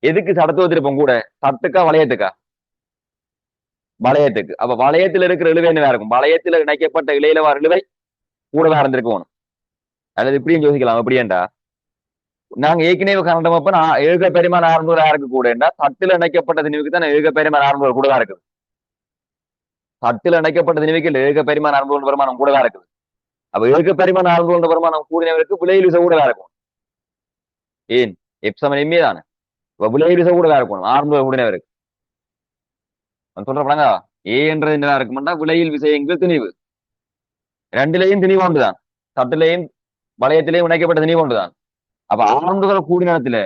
[SPEAKER 1] எதுக்கு சடத்துவ திருப்பம் கூட? தட்டுக்கா வளையத்துக்கா? வளையத்துக்கு. அப்ப வளையத்துல இருக்கிற இழுவை என்ன இருக்கும்? வளையத்துல இணைக்கப்பட்ட இளையில வார இழுவை கூடவா இருந்திருக்கணும். அல்லது இப்படியும் யோசிக்கலாம். எப்படியேண்டா நாங்க ஏற்கனவே கண்டப்ப நான் ஏக பெருமான் ஆரம்பூர் யாருக்கு கூடண்டா தட்டுல இணைக்கப்பட்ட திணிவுக்கு தான் ஏக பெருமான் ஆரம்பூர் கூடவா இருக்குது. தட்டுல இணைக்கப்பட்ட திணிவுக்கு ஏக பெருமான் ஆரம்பூர் பெருமானம் கூடவா இருக்குது. அப்ப ஏக பெருமான் ஆரம்பூர் பெருமானம் கூடினவருக்கு விளையில் விசை கூடவா இருக்கும். ஏன் எப்சமன் எம்மே தானே. இப்ப விளையில் விசை கூடவா இருக்கணும் ஆரம்பூர் கூடினவருக்கு. சொல்ற படங்க ஏ என்றது என்னவா இருக்கும்னா விளையில் விசையங்கள் திணிவு. ரெண்டுலையும் திணிவு ஒன்றுதான், தட்டுலையும் வளையத்திலையும் இணைக்கப்பட்ட திணிவு ஒன்றுதான். அப்ப ஆரம்புகள் கூடின இடத்துல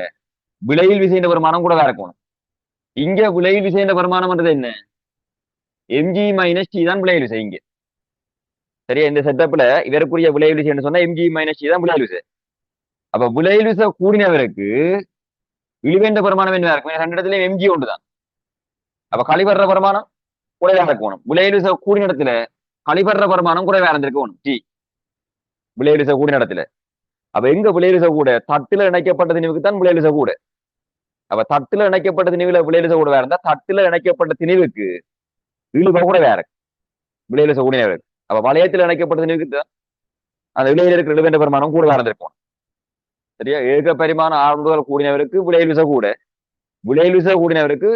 [SPEAKER 1] விளையில் விசைன்ற பெருமானம் கூடவா இருக்கணும். இங்க விளையில் விசைன்ற பெருமானம்ன்றது என்ன? எம்ஜி மைனஸ் டி தான் விளைவில் விசை இங்க. சரியா? இந்த செட்டப்ல இவருக்குரிய விளைவில் விசைன்னு சொன்னா எம்ஜி மைனஸ் டி தான் விளைவில் விசை. அப்ப விளைவில் விசை கூடினவருக்கு இழிவேண்ட பெருமானம் என்ன இருக்கும்? ரெண்டு இடத்துலயும் எம்ஜி ஒன்று தான். அப்ப கழிவர்ற பெருமானம் குறைவா இருக்கணும். விளைவில் விசை கூடின இடத்துல கழிவர்ற பெருமானம் குறைவா இருந்திருக்கணும் டி விளைவில் விசை கூடின இடத்துல. அப்ப எங்க விளைவில் விசை கூட? தட்டுல இணைக்கப்பட்ட திணிவுக்கு தான் விளைவில் விசை கூட. அப்ப தட்டுல இணைக்கப்பட்ட திணிவுல விளைவில் விசை கூட வேற இருந்தா தட்டுல இணைக்கப்பட்ட திணிவுக்கு இழுவ கூட வேற விளைவில் விசை கூடினவருக்கு. அப்ப வளையத்தில் இணைக்கப்பட்ட திணிவுக்கு அந்த இளையில இருக்கிற இழுவேண்ட பெருமானம் கூட இருந்திருக்கும். சரியா? ஏக பரிமாண ஆரம்புகள் கூடினவருக்கு விளையில் விசை கூட, விளையில் விசை கூடினவருக்கு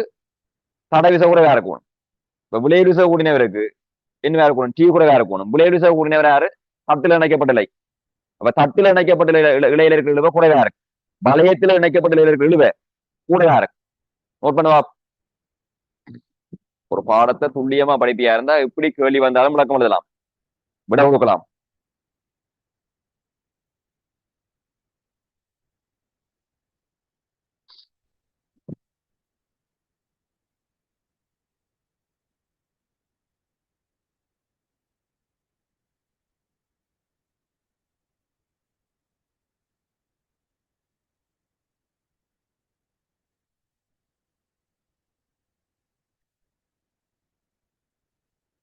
[SPEAKER 1] தடை விசை கூட வேற இருக்கணும். இப்ப விளையில் விசை கூடினவருக்கு என்ன வேற இருக்கணும்? டீ கூட வேற இருக்கணும். விளையில் விசை கூடினவர் யாரு? தட்டுல இணைக்கப்பட்ட இலை. அப்ப தட்டுல இணைக்கப்பட்ட இலையில இருக்கிற இழுவ கூட வேற இருக்கு, வளையத்துல இணைக்கப்பட்ட இலையில இருக்கிற இழுவ கூட வேற இருக்கு. நோட் பண்ணுவா. ஒரு பாடத்தை துல்லியமா படிப்பியா இருந்தா எப்படி கேள்வி வந்தாலும் விளக்கம் எழுதலாம், விட கொடுக்கலாம்.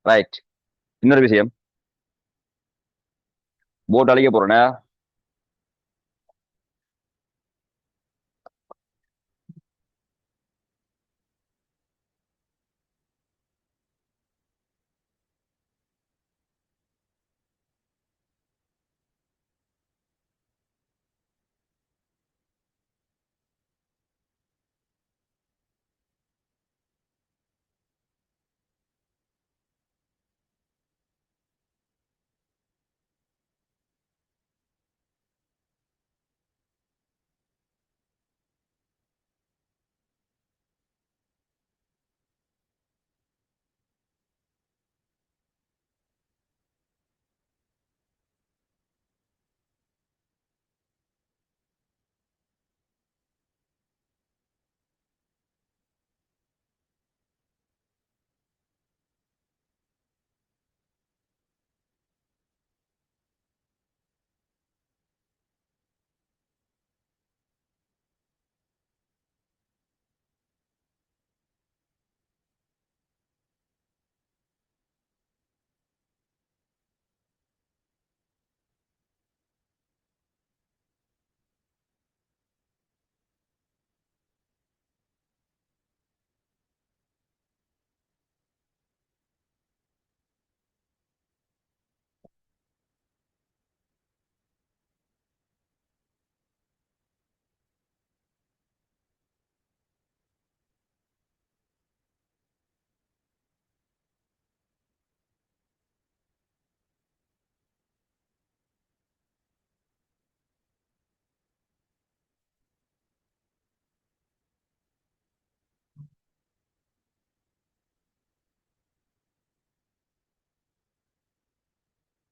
[SPEAKER 1] ரைட். இன்னொரு விஷயம், போட் அழிக்க போறேன்னா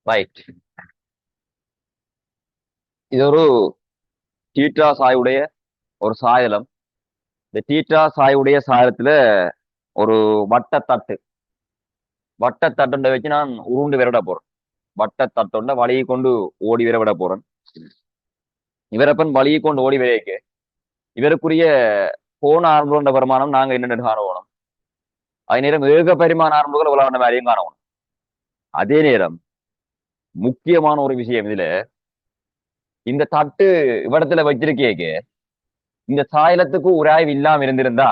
[SPEAKER 1] ரைட். இது ஒரு டீட்ரா சாயுடைய ஒரு சாயலம். இந்த டீட்ரா சாயுடைய சாயலத்துல ஒரு வட்டத்தட்டு வட்டத்தட்டுண்ட வச்சு நான் உருண்டு விரட போறேன். வட்டத்தட்டுண்ட வழியை கொண்டு ஓடி விரவிட போறேன். இவரப்பன் வழியை கொண்டு ஓடி விரைக்க இவருக்குரிய போன ஆரம்புன்ற வருமானம் நாங்க என்னென்னு காணணும். அதே நேரம் ஏக பரிமாண ஆரம்புகள் விளையாண்ட மாதிரியும் காணணும். அதே நேரம் முக்கியமான ஒரு விஷயம் இதுல, இந்த தட்டு இவ்விடத்துல வச்சிருக்கேக்கு இந்த சாயலத்துக்கு உராய்வு இல்லாம இருந்திருந்தா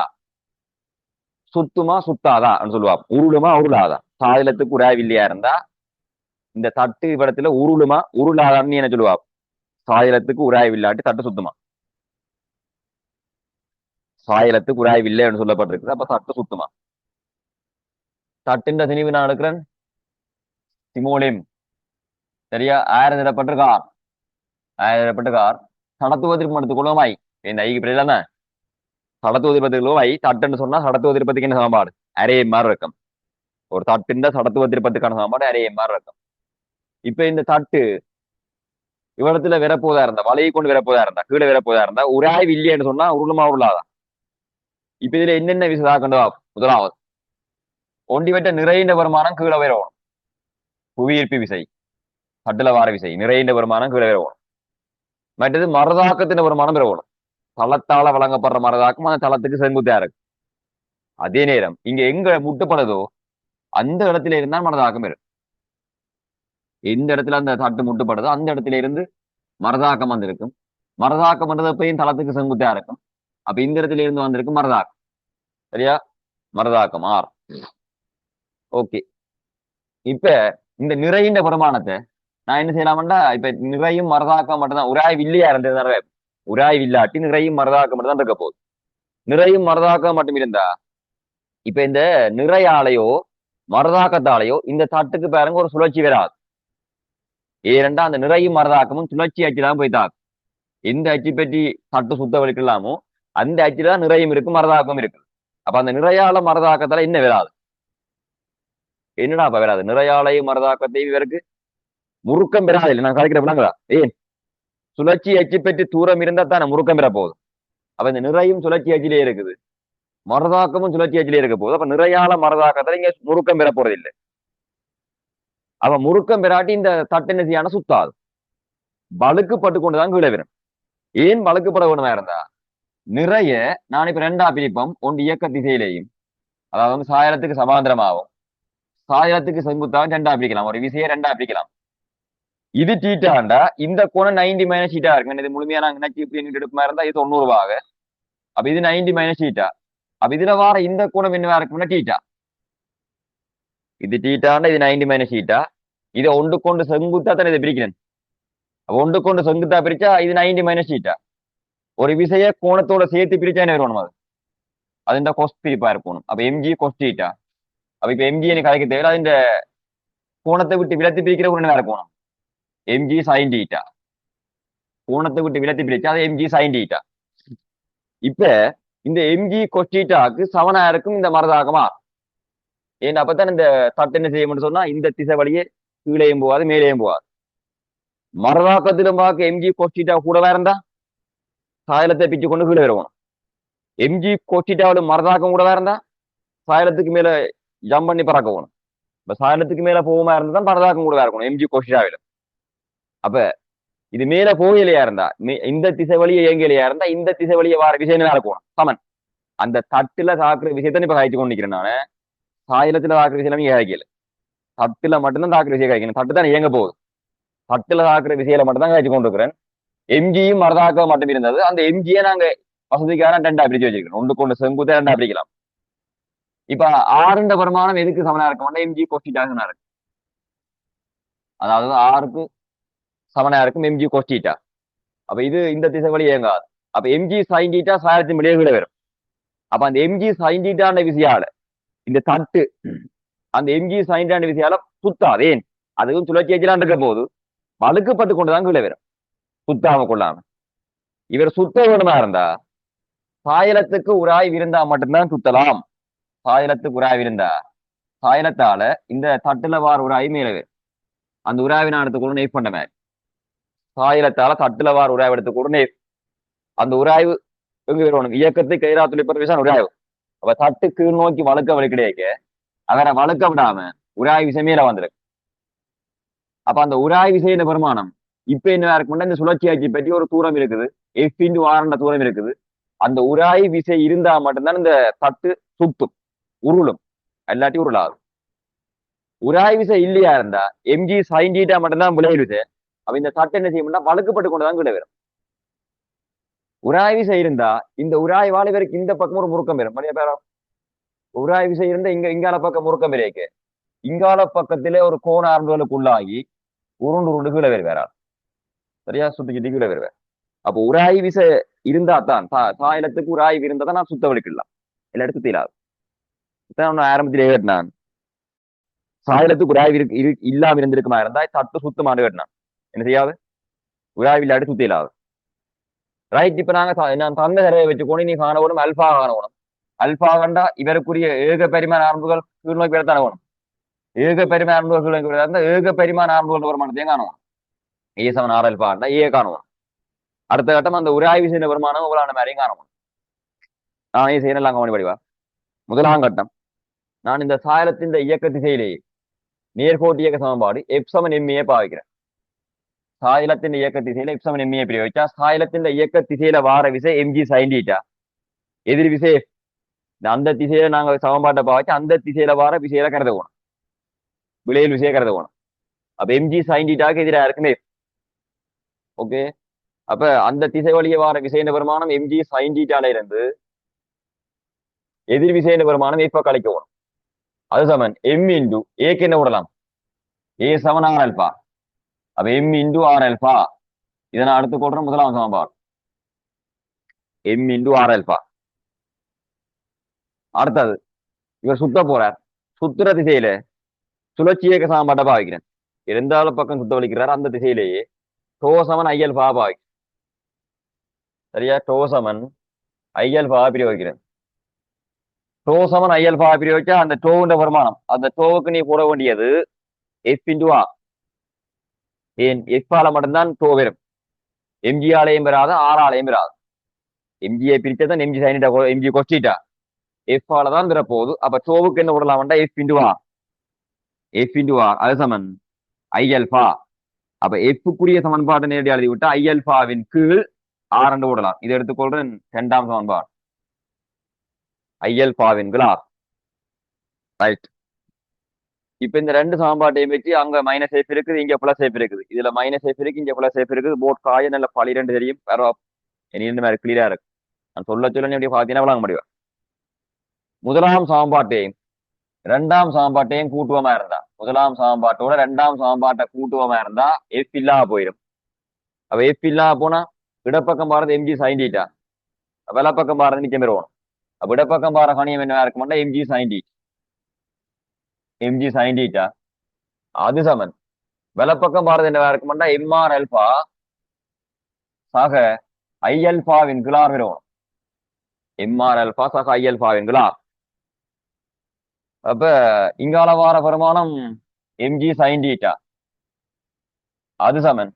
[SPEAKER 1] சுத்துமா சுத்தாதா சொல்லுவா, உருளுமா உருளாதா. சாயலத்துக்கு உராய்வு இல்லையா இருந்தா இந்த தட்டு இவ்விடத்துல உருளுமா உருளாதான்னு என்ன சொல்லுவா, சாயலத்துக்கு உராய்வு இல்லாட்டி தட்டு சுத்துமா. சாயலத்துக்கு உராய்வு இல்லைன்னு சொல்லப்பட்டிருக்கு, அப்ப தட்டு சுத்துமா. தட்டின் திணிவு நான் எடுக்கிறேன் சிமோலிம். சரியா? ஆயிரம் நிறப்பட்டிருக்கார், ஆயிரம் நிறப்பட்டிருக்கார். சடத்துவதற்கு எடுத்துக்கொள்ளுமாய் இந்த ஐக்கு பிள்ளைதானே சடத்துவதிர்பத்துக்குள்ளுமாய் தட்டுன்னு சொன்னா சடத்துவதிர்பத்துக்கு என்ன சமன்பாடு? அரே மாதிரி இருக்கும். ஒரு தட்டுண்ட சடத்துவதிர்பத்துக்கான சமன்பாடு அரே மாதிரி இருக்கும். இப்ப இந்த தட்டு இவ்விடத்துல விரப்போதா இருந்தா, வலையை கொண்டு விரப்போதா இருந்தா, கீழே விரப்போதா இருந்தா உராய்வு இல்லையன்னு சொன்னா உருளுமா உருளாதான். இப்ப இதுல என்னென்ன விசதா கண்டு முதலாவது ஒண்டி வெட்ட நிறைந்த வருமானம் கீழே வரணும். புவியீர்ப்பு விசை, தட்டுல வார விசை, நிறைந்த வருமானம் கீழே வரணும். மற்றது மரதாக்கத்தின் வருமானம் பெறணும். தளத்தால வழங்கப்படுற மரதாக்கம் அந்த தளத்துக்கு செங்குத்தா இருக்கு. அதே நேரம் இங்க எங்க முட்டுப்படுதோ அந்த இடத்துல இருந்தால் மரதாக்கம் இருக்கு. எந்த இடத்துல அந்த தட்டு முட்டுப்படுதோ அந்த இடத்துல இருந்து மரதாக்கம் வந்திருக்கும். மரதாக்கம் பண்றது எப்பயும் தளத்துக்கு செங்குத்தா இருக்கும். அப்ப இந்த இடத்துல இருந்து வந்திருக்கு மரதாக்கம். சரியா? மரதாக்கம் ஆர். ஓகே. இப்ப இந்த நிறைந்த வருமானத்தை நான் என்ன செய்யலாம்டா, இப்ப நிறையும் மரதாக்கம் மட்டும்தான், உராய்வு இல்லையா இருந்தது. உராய்வு இல்லாட்டி நிறையும் மரதாக்கம் மட்டும் தான் இருக்க போகுது. நிறையும் மரதாக்கம் மட்டும் இருந்தா இப்ப இந்த நிறையாலையோ மரதாக்கத்தாலேயோ இந்த தட்டுக்கு பாருங்க ஒரு சுழற்சி வராது. ஏனென்றா அந்த நிறையும் மரதாக்கமும் சுழற்சி அச்சுதான் போய் தாக்கும். எந்த அச்சு பற்றி தட்டு சுத்த வலிக்கலாமோ அந்த அச்சுல தான் நிறையும் இருக்கு, மரதாக்கம் இருக்கு. அப்ப அந்த நிறையால மரதாக்கத்தால என்ன வராது? என்னடா அப்ப வராது? நிறையாலையும் மரதாக்கத்தையும் இவருக்கு முறுக்கம் பெறாது இல்லை. நான் கலைக்கிற விளங்குதா? ஏன் சுழற்சி அச்சு பற்றி தூரம் இருந்தா தானே முறுக்கம் பெற போகுது. அப்ப இந்த நிறையும் சுழற்சி அச்சிலே இருக்குது, மரதாக்கமும் சுழற்சி அச்சிலே இருக்க போகுது. அப்ப நிறையால மரதாக்கத்தால இங்க முறுக்கம் பெற போறது இல்லை. அப்ப முறுக்கம் பெறாட்டி இந்த தட்டு என்ன செய்யான சுத்தாது, வழுக்குப்பட்டு கொண்டுதான் கீழே வரும். ஏன் வழுக்குப்பட வேணுமா இருந்தா நிறைய நான் இப்ப ரெண்டா பிரிப்பம் ஒன்று இயக்க திசையிலேயும், அதாவது சாயலத்துக்கு சமாந்திரமாகும், சாயலத்துக்கு செங்குத்தாக ரெண்டா பிரிக்கலாம், ஒரு விசையை ரெண்டா பிரிக்கலாம். இது டீட்டாண்டா இந்த கோணம் 90 மைனஸ் டீட்டா இருக்கு. இது முழுமையா நாங்க நினைச்சு எடுக்குமா இருந்தா இது 90 ரூபாக. அப்ப இது 90 மைனஸ் டீட்டா. அப்ப இதுல வார இந்த கோணம் என்னவா இருக்கும்னா டீட்டா. இது டீட்டாண்டா இது 90 மைனஸ் டீட்டா. இதை ஒன்று கொண்டு செங்குத்தா தான் இதை பிரிக்கிறேன். ஒன்று கொண்டு செங்குத்தா பிரிச்சா இது 90 மைனஸ் டீட்டா. ஒரு விசைய கோணத்தோட சேர்த்து பிரிச்சா என்ன வரணும்? அது இந்த கொஸ்ட் பிரிப்பா இருக்கணும். அப்ப எம்ஜி கொஸ்ட் டீட்டா. அப்ப இப்ப எம்ஜி எனக்கு கலைக்க தேவை. இந்த கோணத்தை விட்டு விலத்தி பிரிக்கிற ஒரு என்ன இருக்கணும்? MG sine theta. கோணத்தை விட்டு விலத்தி பிரிச்சா அது எம்ஜி சைன் டீட்டா. இப்ப இந்த எம்ஜி கொஸ்டீட்டாக்கு சமனா இருக்கும் இந்த மரதாகமா. ஏன்னா அப்பதான் இந்த தட்டு என்ன செய்யணும்னு சொன்னா இந்த திசை வழியே கீழேயும் போகாது மேலேயும் போகாது. மரதாக்கத்திலும் பார்க்க எம்ஜி கொஸ்டீட்டா கூடவா இருந்தா சாயலத்தை பிச்சு கொண்டு கீழே வருவோம். எம்ஜி கொஸ்டீட்டாவோட மரதாக்கம் கூடவா இருந்தா சாயலத்துக்கு மேல ஜம்ப் பண்ணி பறக்கணும். இப்ப சாயலத்துக்கு மேல போகுமா இருந்தா தான் மரதாக்கம் கூடவா இருக்கணும் எம்ஜி கொஸ்டீட்டாவில. அப்ப இது மேல போகலையா இருந்தா இந்த திசை வழியை இயங்கலையா இருந்தா இந்த திசை வழியை வார விஷயம் இருக்கணும் சமன். அந்த தட்டுல தாக்குற விஷயத்த இப்ப காய்ச்சி கொண்டு நிக்கிறேன் நானு. சாயலத்துல தாக்குற விஷயம் காய்க்கல. தட்டுல மட்டும்தான் தாக்குற விஷயம் காய்க்கணும். தட்டு தான் இயங்க போகுது. தட்டுல தாக்குற விஷயல மட்டும் தான் காய்ச்சி கொண்டு இருக்கிறேன். எம்ஜியும் மரதாக்க மட்டும் இருந்தது. அந்த எம்ஜியை நாங்க வசதிக்கான ரெண்டா பிரிச்சு வச்சிருக்கோம். ஒன்று கொண்டு செங்குத்த ரெண்டா பிரிக்கலாம். இப்ப ஆறுண்ட வருமானம் எதுக்கு சமனா இருக்கும்? எம்ஜி கொஸ்டிட்டாக இருக்கு. அதாவது ஆறுக்கு சமனா இருக்கும் எம்ஜி கொஸ்டீட்டா. அப்ப இது இந்த திசை வழி இயங்காது. அப்ப எம்ஜி சைன் டீட்டா சாயத்தின் வெளியே விட வரும். அப்ப அந்த எம்ஜி சைன் டீட்டான விசையால இந்த தட்டு அந்த எம்ஜி சைன் டீட்டான விசையால சுத்தாது. ஏன்? அதுவும் சுழற்சி எச்சலாம் இருக்க போது வழுக்கப்பட்டு கொண்டுதான் கீழே வரும். சுத்தாம கொள்ளாம. இவர் சுத்த வேணுமா இருந்தா சாயலத்துக்கு உராய்வு இருந்தா மட்டும்தான் சுத்தலாம். சாயலத்துக்கு உராய்வு இருந்தா சாயலத்தால இந்த தட்டுல வார உராய்வு மேல வரும். அந்த உராய்வு நான் எடுத்துக்கூட நெய்ப் பண்ண மாதிரி சாயலத்தால தட்டுல வார உராய்வு எடுத்துக்கூட நெய்ப். அந்த உராய்வு எங்க வரணும்? இயக்கத்தை கைரா துளிப்ப உராய்வு. அப்ப தட்டு கீழ் நோக்கி வழுக்க வலிக்கிடையக்க அவரை வழுக்க விடாம உராய்வு விசை மேல வந்திருக்கு. அப்ப அந்த உராய்வு விசையின் பெருமானம் இப்ப என்ன இருக்கும்னா இந்த சுழற்சியாட்சி பற்றி ஒரு தூரம் இருக்குது. எஃப் இன்டு ஆர்ன்ற தூரம் இருக்குது. அந்த உராய் விசை இருந்தா மட்டும்தான் இந்த தட்டு சுத்தும் உருளும், இல்லாட்டி உருளாகும். உராய் விசை இல்லையா இருந்தா எம்ஜி சைன் டீட்டா மட்டும்தான் விளைவு விசை. அப்ப இந்த தட்டு என்ன செய்யும்னா வழுக்கப்பட்டு கொண்டுதான் கீழே வரும். உராய் விசை இருந்தா இந்த உராய் வாலிபருக்கு இந்த பக்கம் ஒரு முறுக்கம் வரும். மணியா பேரா உராய் விசை இருந்தா இங்கால பக்கம் முறுக்கம் விரைக்கு இங்கால பக்கத்திலே ஒரு கோண ஆரம்புகளுக்கு உள்ளாகி உருண்டு உருண்டு கீழே வருவார். சரியா? சுத்திக்கிட்டு கீழே வருவார். அப்போ உராய் விசை இருந்தா தான் சாயலத்துக்கு உராய்வு இருந்தா தான் நான் சுத்த வலிக்கலாம். எல்லா இடத்து தீராது. ஆரம்பத்திலே கேட்டான் சாயலத்துக்கு உராய்வு இல்லாம இருந்திருக்குமா இருந்தா தட்டு சுத்தமான கேட்டான் என்ன செய்யாது? உராய்வு இல்லாட்டி சுத்த இல்லாது. ரைட். இப்ப நான் தந்த தரையை வச்சுக்கோணும். நீ காணணும் அல்பா காணணும். அல்பா கண்டா இவருக்குரிய ஏக பரிமாண ஆரம்புகள் கீழ் நோக்கி விடத்தான வேணும். ஏக பரிமாண ஆரம்புகள் கீழ் நோக்கி விட ஏக பரிமாண ஆரம்புகள் வருமானத்தையும் காணுவோம். ஏ7 ஆர் அல்பா கண்டா ஏ காணுவோம். அடுத்த கட்டம் அந்த உராய்வு செய்த வருமானம் உங்களான மாதிரியும் காணுவோம். நான் செய்யலாம் கவனி படிவா. முதலாம் கட்டம் நான் இந்த சாயலத்தின் இயக்க திசையிலேயே நேர்கோட்டு இயக்க சமன்பாடு எப்சமன் எம்ஏ பாவிக்கிறேன். சாயலத்தின் இயக்க திசையில எப்சமன் எம்ஏ பிரயோகிச்சா சாயலத்தின் இயக்க திசையில வார விசை எம்ஜி சைன் டீட்டா. எதிர் விசை அந்த திசையில நாங்க சமன்பாட்டை பாவிச்சு அந்த திசையில வார விசையில கருதுவோம். விளையல் விசையை கருதுவோம். அப்ப எம்ஜி சைன் டீட்டாக்கு எதிராக இருக்குமே. ஓகே. அப்ப அந்த திசை வழியே வார விசையின் வருமானம் எம்ஜி சைன் டீட்டால இருந்து எதிர் விசையின் வருமானம் இப்ப கழிக்கணும். அது சமன் எம் இன்டு ஏக்கு என்ன விடலாம்? ஏ சமன் ஆர் அல்பா. அப்ப எம் இன்டு ஆர் அல்பா. இதை நான் அடுத்து போடுறேன். முதலாம் சமன்பாடு எம் இன்டு ஆர் அல்பா. அடுத்தது இவர் சுத்த போறார். சுத்துற திசையில சுழற்சி இயக்க சமன்பாட்டை பாவிக்கிறேன். எந்த பக்கம் சுத்த வலிக்கிறார் அந்த திசையிலேயே டோசமன் ஐஎல் பா பாவிக்கிறேன். சரியா? டோசமன் ஐஎல் பா பிரயோகிக்கிறேன். டோசமன் ஐஎல் பா பிரயோகிச்சா அந்த டோவுண்ட வருமானம் அந்த டோவுக்கு நீ போட வேண்டியது எஃப் இன்டு ஆர். ஏன்? எஃப் மட்டும்தான் டோ வரும். எம்ஜி ஆலயம் பெறாத ஆர் ஆலயம் பெறாது. எம்ஜியை பிரிச்சதான் MG sine theta MG cos theta F தான் பெற போகுது. அப்ப டோவுக்கு என்ன விடலாம்டா F into R. F into R அது சமன் ஐஎல்பா. அப்ப எஃப்க்குரிய சமன்பாட்டை நேரடியாக எழுதி விட்டா ஐஎல்பாவின் கீழ் ஆர் என்று விடலாம். இதை எடுத்துக்கொள்றேன். இரண்டாம் சமன்பாடு ஐஎல்பாவின் கீழ் ஆர். ரைட். இப்ப இந்த ரெண்டு சமன்பாட்டையும் வச்சு அங்க மைனஸ் எஃப் இருக்குது, இங்க பிளஸ் எஃப் இருக்குது. இதுல மைனஸ் எஃப் இருக்கு, இங்க பிளஸ் எஃப் இருக்குது. போட் காய நல்ல பளிரெண்டு தெரியும். வேற இனி இந்த மாதிரி கிளியரா இருக்கு. நான் சொல்ல நீ எப்படி பாத்தீங்கன்னா விளங்க முடியும். முதலாம் சமன்பாட்டையும் இரண்டாம் சமன்பாட்டையும் கூட்டுவமா இருந்தா, முதலாம் சமன்பாட்டோட இரண்டாம் சமன்பாட்டை கூட்டுவமா இருந்தா எஃப் இல்லாம போயிடும். அப்ப எஃப் இல்லாம போனா இடப்பக்கம் பாருறது எம்ஜி சைன் டீட்டா, வலப்பக்கம் பாருறது நிச்சயம் பெறுவோம். அப்ப இடப்பக்கம் பாரு கணியம் என்ன இருக்கும்னா MG sine theta, MG sine theta அது சமன். வலப்பக்கம் பாருறது என்ன இருக்கும்னா எம்ஆர் அல்பா சக ஐ அல்பாவின் கிளார் பெறுவோம். எம்ஆர் அல்பா சக ஐ அல்பாவின் கிளார். அப்ப இங்கால வார பெருமானம் எம்ஜி சைன் டீட்டா அது சமன்.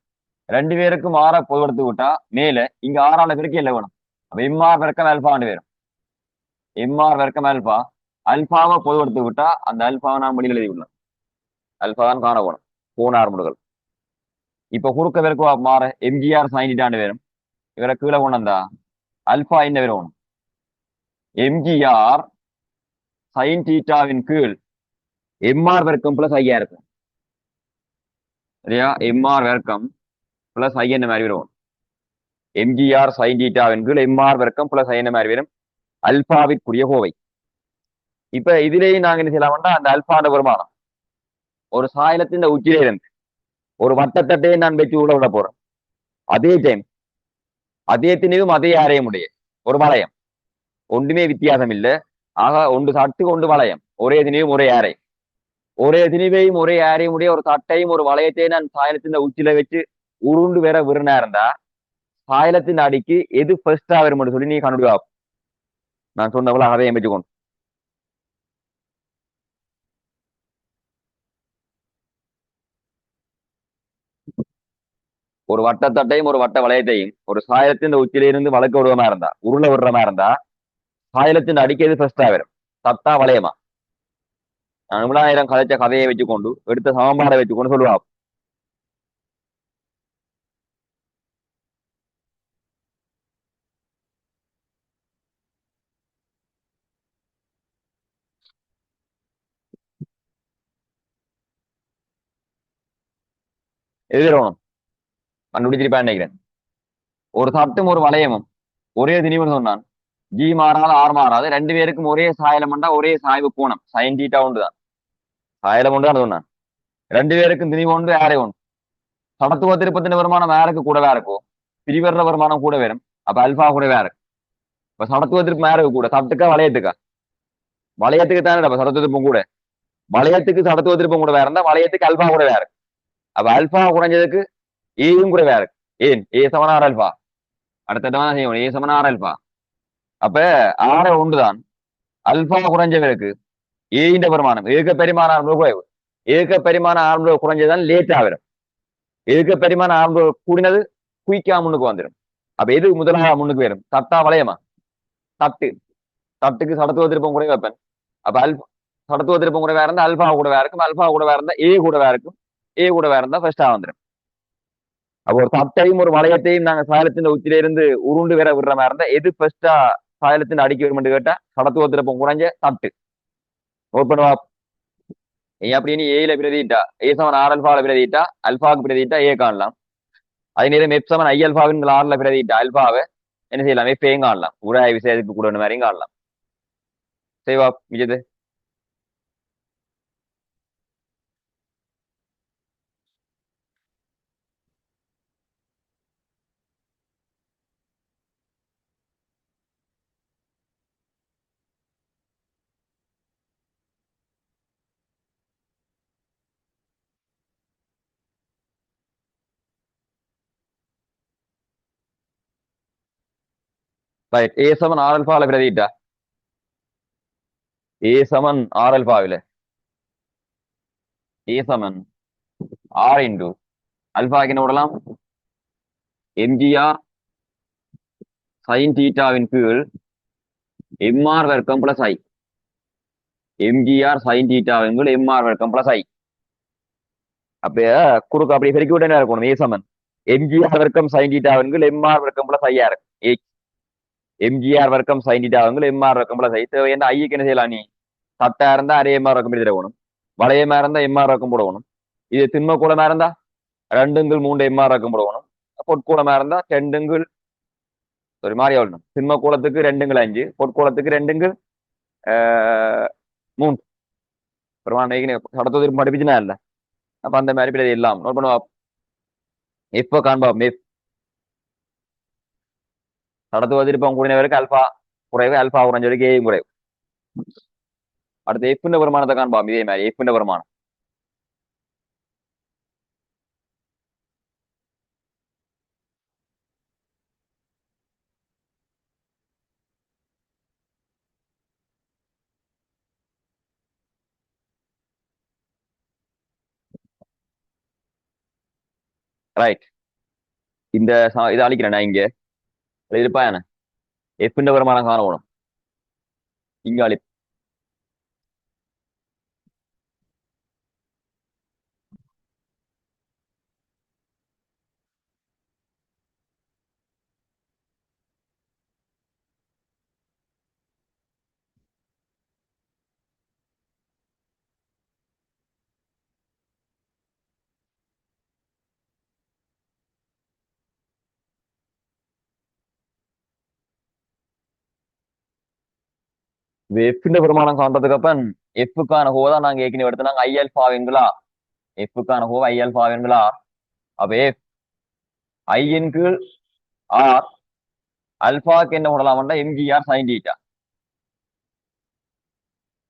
[SPEAKER 1] ரெண்டு பேருக்கும் ஆற பொதுவெடுத்து விட்டா மேல இங்க ஆறால பேருக்கு இல்லை வேணும். அப்ப எம்ஆர் பெருக்கம் அல்பான்னு வேணும். எம்ஆர் பெருக்கம் அல்பா, அல்பாவை பொதுவெடுத்து விட்டா அந்த அல்பாவை நான் வெளியில் எழுதி விடலாம். அல்பாதான் காண போகணும் போனார் முடுகள். இப்ப குறுக்க பேருக்கு மாற எம்ஜிஆர் சைன் டீட்டான்னு வேணும். இவரை கீழே கொண்டு வந்தா அல்பா என்ன வேணும், எம்ஜிஆர் சைன் டீட்டாவின் கீழ் எம்ஆர் வர்க்கம் பிளஸ் ஐயா இருக்கும் சரியா. எம்ஆர் வர்க்கம் பிளஸ் ஐ என்ன மாதிரி வரும், எம்ஜிஆர் சைன் டீட்டாவின் கீழ் எம்ஆர் வர்க்கம் பிளஸ் ஐ என்ன மாதிரி வரும், அல்பாவிற்குரிய கோவை. இப்ப இதுலேயும் நாங்க என்ன செய்யலாம்னா அந்த அல்பாண்ட வருமானம் ஒரு சாயலத்தின் உச்சிலே இருந்து ஒரு வட்டத்தட்டையே நான் வச்சு உள்ள விட போறேன். அதே டைம் அதே திணிவும் அதே ஆரையும் உடைய ஒரு வளையம், ஒன்றுமே வித்தியாசம் இல்லை. ஆக ஒன்று தட்டு கொண்டு வளையம், ஒரே திணிவும் ஒரே ஆரை, ஒரே திணிவையும் ஒரே ஆரையும் உடைய ஒரு தட்டையும் ஒரு வளையத்தையும் நான் சாயலத்தின் உச்சில வச்சு உருண்டு வேற விருனா இருந்தா சாயலத்தின் அடிக்கு எது ஃபர்ஸ்டா வரும்னு சொல்லி நீ கண்டுபிடிவா. நான் சொன்னவள அதையும் வச்சுக்கொண்டு ஒரு வட்டத்தட்டையும் ஒரு வட்ட வளையத்தையும் ஒரு சாயலத்தின் உச்சிலிருந்து வளர்க்க விடுவமா இருந்தா உருளை விடுறமா இருந்தா சாயலத்தின் அடிக்கு எது ஃபர்ஸ்டா வரும், தட்டா வளையமா. நான் 1000 கதைச்ச கதையை வச்சுக்கொண்டு எடுத்த சமன்பாடை வச்சுக்கொண்டு சொல்லுவா. எதிரணும் கண்டுபிடிச்சிருப்பா நினைக்கிறேன். ஒரு தட்டும் ஒரு வளையமும் ஒரே திணிவுன்னு சொன்னான். ஜி மாறாது ஆர் மாறாது, ரெண்டு பேருக்கும் ஒரே சாயலம் பண்ணா ஒரே சாய்வு கோணம் சைன் டீட்டா ஒன்று தான், சாயலம் ஒன்று தான் சொன்னான். ரெண்டு பேருக்கும் திணிவு ஒன்று ஆரே ஒன்று. சமத்துவ திருப்பத்தின் வருமானம் யாருக்கு கூடவே இருக்கும், பிரிவர்ற வருமானம் கூட வரும். அப்ப அல்பா கூடவே இருக்கு. இப்ப சமத்துவ திருப்பம் யாருக்கு கூட, சட்டுக்கா வளையத்துக்கா, வளையத்துக்கு தானே சடத்துவ திருப்பம் கூட, வளையத்துக்கு சடத்துவ திருப்பம் கூட வேற இருந்தா வளையத்துக்கு அல்பா கூட வேற இருக்கு. அப்ப அல்பா குறைஞ்சதுக்கு ஏயும் கூட வேற இருக்கு. ஏன் ஏ சமனார் அல்பா, அடுத்த செய்யணும் ஏ சமனார் அல்பா. அப்ப ஆற ஒன்றுதான் அல்பா குறைஞ்சவருக்கு ஏஇந்த பெருமானம் ஏக பெருமான ஆரம்பு குறைவு, ஏக பெருமான ஆரம்பு குறைஞ்சதான் லேட்டா வரும், ஏக பெருமான ஆரம்பு கூடினது குயிக்கா முன்னுக்கு வந்துடும். அப்ப எது முதலாக முன்னுக்கு வரும், தட்டா வளையமா, தட்டு, தட்டுக்கு சடத்துவ திருப்பம் கூட வைப்பேன். அப்ப அல்பா சடத்துவ திருப்பம் கூட வேற இருந்தா அல்பா கூட வேற இருக்கும், அல்பா கூட வேற இருந்தா ஏ கூட வேற இருக்கும், ஏ கூட வேற இருந்தா ஃபர்ஸ்டா வந்துடும். அப்ப ஒரு தட்டையும் ஒரு வளையத்தையும் நாங்க சாயலத்தின் உச்சில இருந்து உருண்டு வேற விடுற மாதிரி இருந்தா எது ஃபர்ஸ்டா சாயலத்தின் அடிக்க வரும் கேட்டா சடத்துவ திருப்பம் குறைஞ்ச தட்டு. நோட் பண்ணுவா. அப்படின்னு ஏல பிரதிட்டா ஏ சமன் ஆர் அல்பாவில பிரதிட்டா அல்பாவுக்கு பிரதிட்டா ஏ காணலாம். அதே நேரம் எப் சமன் ஐ அல்பாவின் ஆறுல பிரதிட்டா அல்பாவை என்ன செய்யலாம் எப் ஏன் காணலாம், உராய விஷயத்துக்கு கூட மாதிரியும் காணலாம். செய்வா விஜயது. ரைட், ஏ சமன் ஆர் அல்பாவில பிரதிட்டா ஏ சமன் ஆர் அல்பாவில ஏ சமன் ஆர் இன்டு அல்பாக்கு என்ன விடலாம், எம்ஜிஆர் சைன் தீட்டாவின் கீழ் எம்ஆர் வர்க்கம் பிளஸ் ஐ, எம்ஜிஆர் சைன் தீட்டாவின் கீழ் எம்ஆர் வர்க்கம் பிளஸ் ஐ. அப்ப குறுக்கு அப்படி பெருக்கி விட்டே இருக்கணும். ஏ சமன் எம்ஜிஆர் வர்க்கம் சைன் தீட்டாவின் கீழ் எம்ஆர் வர்க்கம் பிளஸ் ஐயா இருக்கு. எம்ஜிஆர் வர்க்கம் சைன் தீட்டாவின் கீழ் எம்ஆர் வர்க்கம் பிளஸ் ஐ. தேவை என்ன ஐக்கு என்ன செய்யலாம், நீ தட்டா இருந்தா அரே எம்ஆர் வர்க்கம் எழுதிடணும், வளையமா இருந்தா எம்ஆர் ரக்கம் போடணும். இது திண்ம கூலமா இருந்தா 2/3 எம்ஆர் ரக்கம் போடணும். பொற்கூலமா இருந்தா 2 ஒரு மாதிரி ஆகணும். திண்ம கூலத்துக்கு 2/5, பொற்கூலத்துக்கு 2/3. சடத்துவத்திற்கு படிப்பிச்சுனா இல்ல. அப்ப அந்த மாதிரி எல்லாம் நோட் பண்ணுவா. எப்ப காண்பா சடத்துவத்திருப்பம் கூடினவருக்கு அல்பா குறைவு, அல்பா குறைஞ்சவருக்கு ஏயும் குறைவு. அடுத்து எஃப்ன்ற வருமானத்தை காண்பாம். இதே மாதிரி எஃப்ன்ற வருமானம். ரைட். இந்த இதை அழிக்கிறேன் நான் இங்க இருப்பா என்ன எஃப்ன்ற வருமானம் காணணும். இங்க அழி இது எஃப்ன்ற வருமானம் காண்றதுக்கு அப்ப எஃப்க்கான ஹோதான் நாங்க ஏற்கனவே எடுத்தோம். ஐ அல்பாவீங்களா? எஃப்க்கான ஹோ ஐ அல்பாவீங்களா? அப்ப எஃப் ஐயின் கீழ் ஆர் அல்பாக்கு என்ன போடலாம்டா எம்ஜிஆர் சைன் தீட்டா.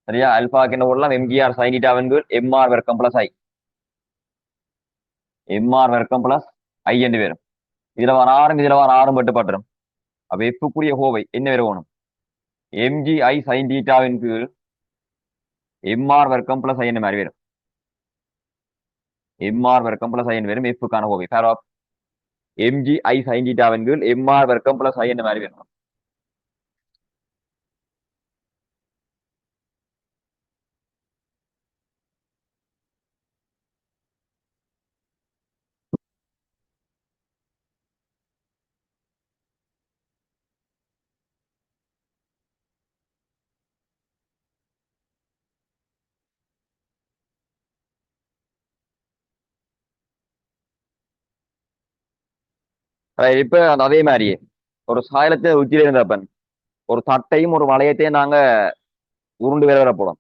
[SPEAKER 1] சரியா? அல்பாக்கு என்ன போடலாம்? எம்ஜிஆர் சைன் தீட்டாவின் கீழ் எம்ஆர் வர்க்கம் பிளஸ் ஐ. எம்ஆர் வர்க்கம் பிளஸ் ஐ என்று வரும். இதுல வர ஆறும் இதுல வர ஆறும் வெட்டுப்பட்டுரும். அப்ப எஃப்க்குரிய ஹோவை என்ன வரணும்? எம்ஜிஐ சைன் தீட்டாவின் கீழ் எம்ஆர் வர்க்கம் பிளஸ் ஐ என்ன மாதிரி வரும். எம்ஆர் வர்க்கம் பிளஸ் ஐ என்று வரும் எஃப்க்கான ஹோவை. எம்ஜிஐ சைன் தீட்டாவின் கீழ் எம்ஆர் வர்க்கம் பிளஸ் ஐ என்ன மாதிரி வரும். இப்ப அதே மாதிரியே ஒரு சாயலத்தை உச்சியில இருந்தப்பன் ஒரு தட்டையும் ஒரு வளையத்தையும் நாங்க உருண்டு வேற போடும்.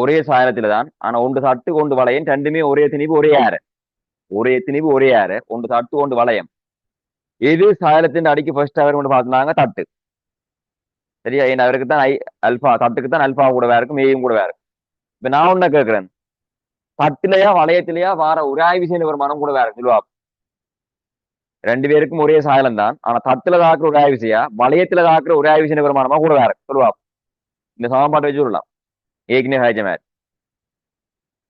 [SPEAKER 1] ஒரே சாயலத்துல தான். ஆனா ஒன்று தட்டு கொண்டு வளையம் ரெண்டுமே ஒரே திணிவு ஒரே ஆறு. ஒரே திணிவு ஒரே ஆறு. ஒன்று தட்டு கொண்டு வளையம். எது சாயலத்தின் அடிக்கு ஃபர்ஸ்ட் அவர் கொண்டு பார்த்தாங்க தட்டு. சரியா? ஏன்னா அவருக்கு தான் அல்பா தட்டுக்கு தான் அல்பா கூடவா இருக்கும், ஏயும் கூடவா இருக்கும். இப்ப நான் ஒண்ணு கேட்கிறேன், தட்டுலையா வளையத்திலையா வார உராய்வு செய்ய வருமானம் கூடவா இருக்கு சொல்லுவா. ரெண்டு பேருக்கும் ஒரே சாயலம் தான். ஆனா தட்டுல தாக்குற உராய்வு செய்யா வளையத்துல தாக்குற உராய்வு செய்ய வருமானமா கூடவா இருக்கு சொல்லுவா. இந்த சமன்பாட்டை வச்சு சொல்லலாம். ஏற்கனவே ஹாய்ச்ச மாதிரி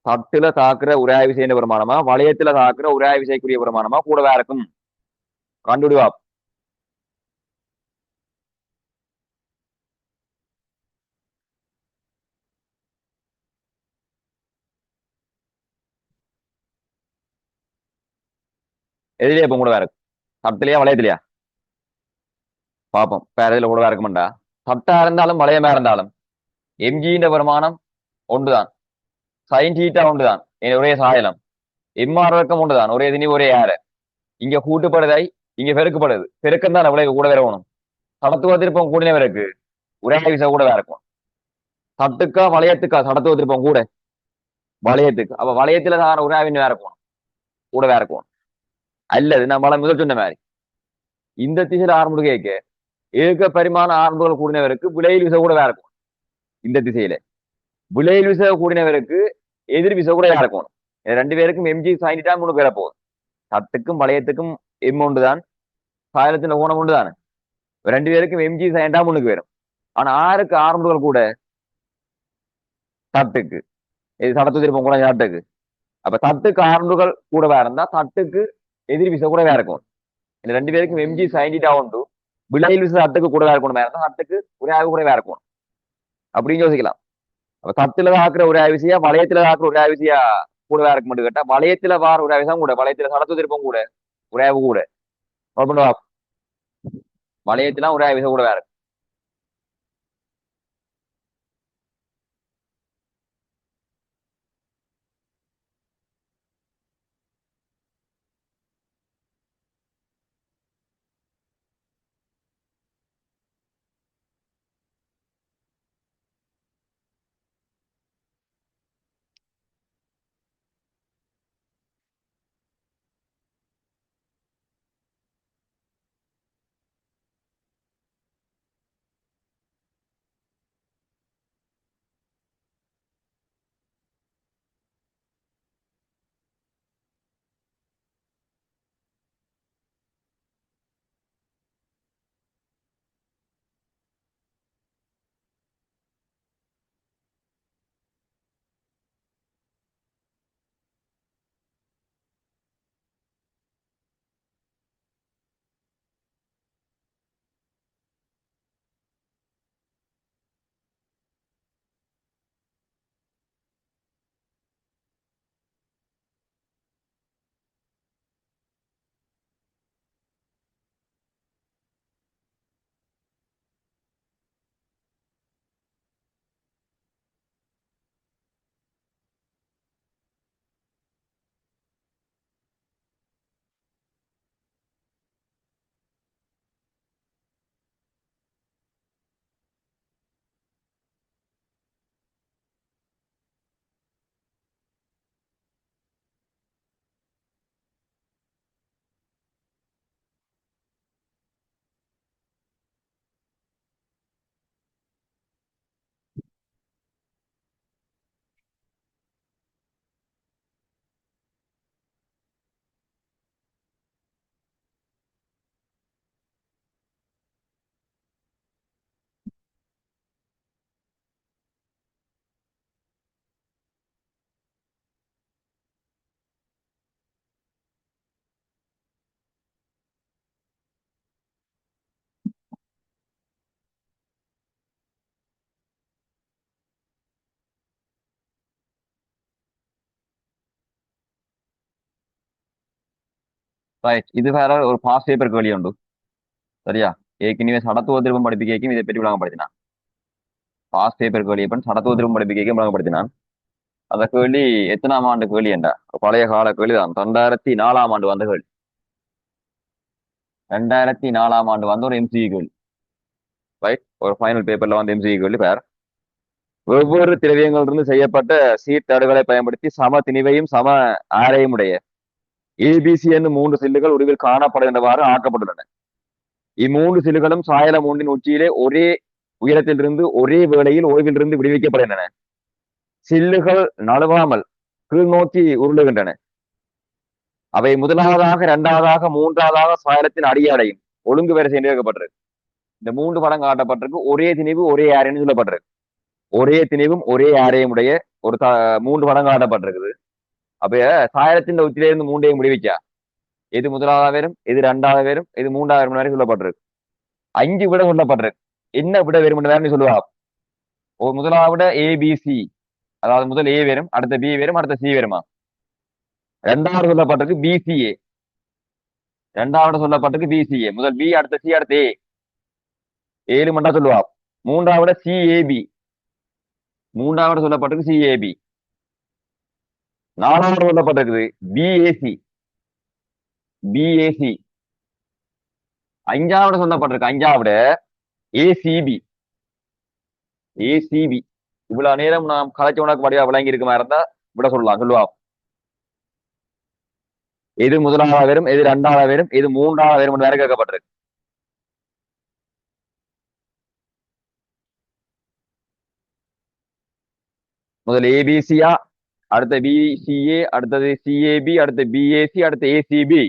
[SPEAKER 1] தட்டுல தாக்குற உராய்வு செய்ய வருமானமா வளையத்துல தாக்குற உராய்வு செய்யக்கூடிய வருமானமா கூடவா இருக்கும் கண்டுபிடிவா. எதுலயே இப்ப கூடவா இருக்கு? தட்டுலையா வளையத்திலையா? பார்ப்போம். வேற இதுல கூடவா இருக்குமாண்டா? தட்டா இருந்தாலும் வளையமா இருந்தாலும் எம்ஜியின் வருமானம் ஒன்றுதான். சைன் தீட்டா ஒன்றுதான். ஒரே சாயலம். எம்ஆர் வர்க்கம் ஒன்றுதான். ஒரே திணி ஒரே ஆறு. இங்க கூட்டுப்படுதாய், இங்க பெருக்கப்படுது. பெருக்கம் தான் விளைவு கூட வரணும். சடத்துவ திருப்பம் கூடினவே இருக்கு. ஒரே விசை கூட இருக்கும். தட்டுக்கா வளையத்துக்கா சடத்துவ திருப்பம் கூட வளையத்துக்கு. அப்ப வளையத்துல தான் உராவின் வேற போகணும். கூட வேற போகணும். அல்லது நான் முதல் சொன்ன மாதிரி இந்த திசையில ஆரம்பிடு கேட்க ஏக பரிமாண ஆரம்புகள் கூடினவருக்கு விளையில் விசை கூட வேற இருக்கும். இந்த திசையில விளையில் விசை கூடினவருக்கு எதிர் விசை கூட வேற இருக்கணும். ரெண்டு பேருக்கும் எம்ஜி சாயிட்டா மூணு பேர போகுது. தட்டுக்கும் வளையத்துக்கும் எம் ஒன்று தான். சாயலத்தின் கோணம் ஒன்று தானே. ரெண்டு பேருக்கும் எம்ஜி சாயிட்டா முன்னுக்கு வரும். ஆனா ஆறுக்கு ஆரம்புகள் கூட தட்டுக்கு இது சடத்து திருப்பம் கூட தட்டுக்கு. அப்ப தட்டுக்கு ஆரம்புகள் கூட வேற இருந்தா தட்டுக்கு எதிர் விசை கூட வேற இருக்கும். இந்த ரெண்டு பேருக்கும் எம்ஜி சைன்டா உண்டு. விளையில் விசை தட்டுக்கு கூட வேற இருக்கணும். வேற இருந்தா தட்டுக்கு ஒரே ஆய்வு கூட வேற இருக்கணும் அப்படின்னு யோசிக்கலாம். அப்ப தட்டுல தாக்குற ஒரு ஆவிசையா வளையத்துல தாக்குற ஒரு ஆவிசையா கூட வேற இருக்க மட்டும் கேட்டா வளையத்துல வார ஒரு ஆவிசம் கூட வளையத்துல சடத்து திருப்பம் கூட உராய்வு கூட வளையத்துல ஒரு ஆவிசை கூட வேற. ரைட், இது வேற ஒரு பாஸ் பேப்பர் கேள்வி உண்டு. சரியா? ஏற்கனவே சடத்துவ திருப்பம் படிப்பிக்கைக்கும் இதை பற்றி விளங்கப்படுத்தினான். பாஸ் பேப்பர் கேள்வி பண்ணி சடத்துவ திருப்பம் படிப்பிக்கைக்கும் விளங்கப்படுத்தினான். அந்த கேள்வி எத்தனாம் ஆண்டு கேள்வி என்றா பழைய கால கேள்வி தான். 2004ஆம் ஆண்டு வந்த கேள்வி. 2004ஆம் ஆண்டு வந்த ஒரு எம்சிஇ கேள்வி. ரைட், ஒரு ஃபைனல் பேப்பர்ல வந்து எம்சிஇ கேள்வி பேர். வெவ்வேறு திரவியங்களிலிருந்து செய்யப்பட்ட சீர்தடுகளை பயன்படுத்தி சம திணிவையும் சம ஆரையும் உடைய ஏபிசி என்னும் 3 சில்லுகள் உருவில் காணப்படுகின்றவாறு ஆக்கப்பட்டுள்ளன. இம்மூன்று சில்லுகளும் சாயல மூன்றின் உச்சியிலே ஒரே உயரத்திலிருந்து ஒரே வேளையில் ஓய்விலிருந்து விடுவிக்கப்படுகின்றன. சில்லுகள் நழுவாமல் கீழ் நோக்கி உருளுகின்றன. அவை முதலாவதாக, இரண்டாவதாக, மூன்றாவதாக சாயலத்தின் அடியாடையும் ஒழுங்கு வரிசை நிறுவப்பட்டிருக்கு. இந்த 3 படம் காட்டப்பட்டிருக்கு. ஒரே திணிவு ஒரே ஆரைன்னு சொல்லப்பட்டிருக்கு. ஒரே திணிவும் ஒரே ஆரையும் உடைய ஒரு 3 படம் காட்டப்பட்டிருக்குது. அப்ப சாயலத்தின் உச்சியிலிருந்து 3ஐயும் முடிவிச்சா எது முதலாவது வரும், எது ரெண்டாவது வரும், எது மூன்றாவது வரும் வரை சொல்லப்பட்டிருக்கு. 5 விட சொல்லப்பட்டிருக்கு. என்ன விட வரும் சொல்லுவா. ஒரு முதலாவது விட ஏபிசி, அதாவது முதல் ஏ வரும், அடுத்த பி வரும், அடுத்த சி வருமா. ரெண்டாவது சொல்லப்பட்டிருக்கு பிசிஏ. ரெண்டாவது சொல்லப்பட்டிருக்கு பிசிஏ. முதல் பி, அடுத்த சி, அடுத்த ஏ. 7 மண்டா சொல்லுவா. மூன்றாவது சிஏபி. மூன்றாவது சொல்லப்பட்டிருக்கு சிஏபி. நாலாவது சொல்லப்பட்டிருக்குது பிஏசி. பிஏசி. அஞ்சாவது சொல்லப்பட்டிருக்கு அஞ்சாவது ஏசிபி. ஏசிபி. இவ்வளவு நேரம் நாம் கலைச்ச உனக்கு வடிவா விளங்கி இருக்குமா இருந்தா விட சொல்லலாம். சொல்லுவா. எது முதலாவது வரும், எது ரெண்டாவது வரும், எது மூன்றாவது வரும் வேற கேட்கப்பட்டிருக்கு. முதல் ஏபிசியா, அடுத்த பிசிஏ, அடுத்தது சிஏபி, அடுத்த பிஏசி, அடுத்த ஏசிபி.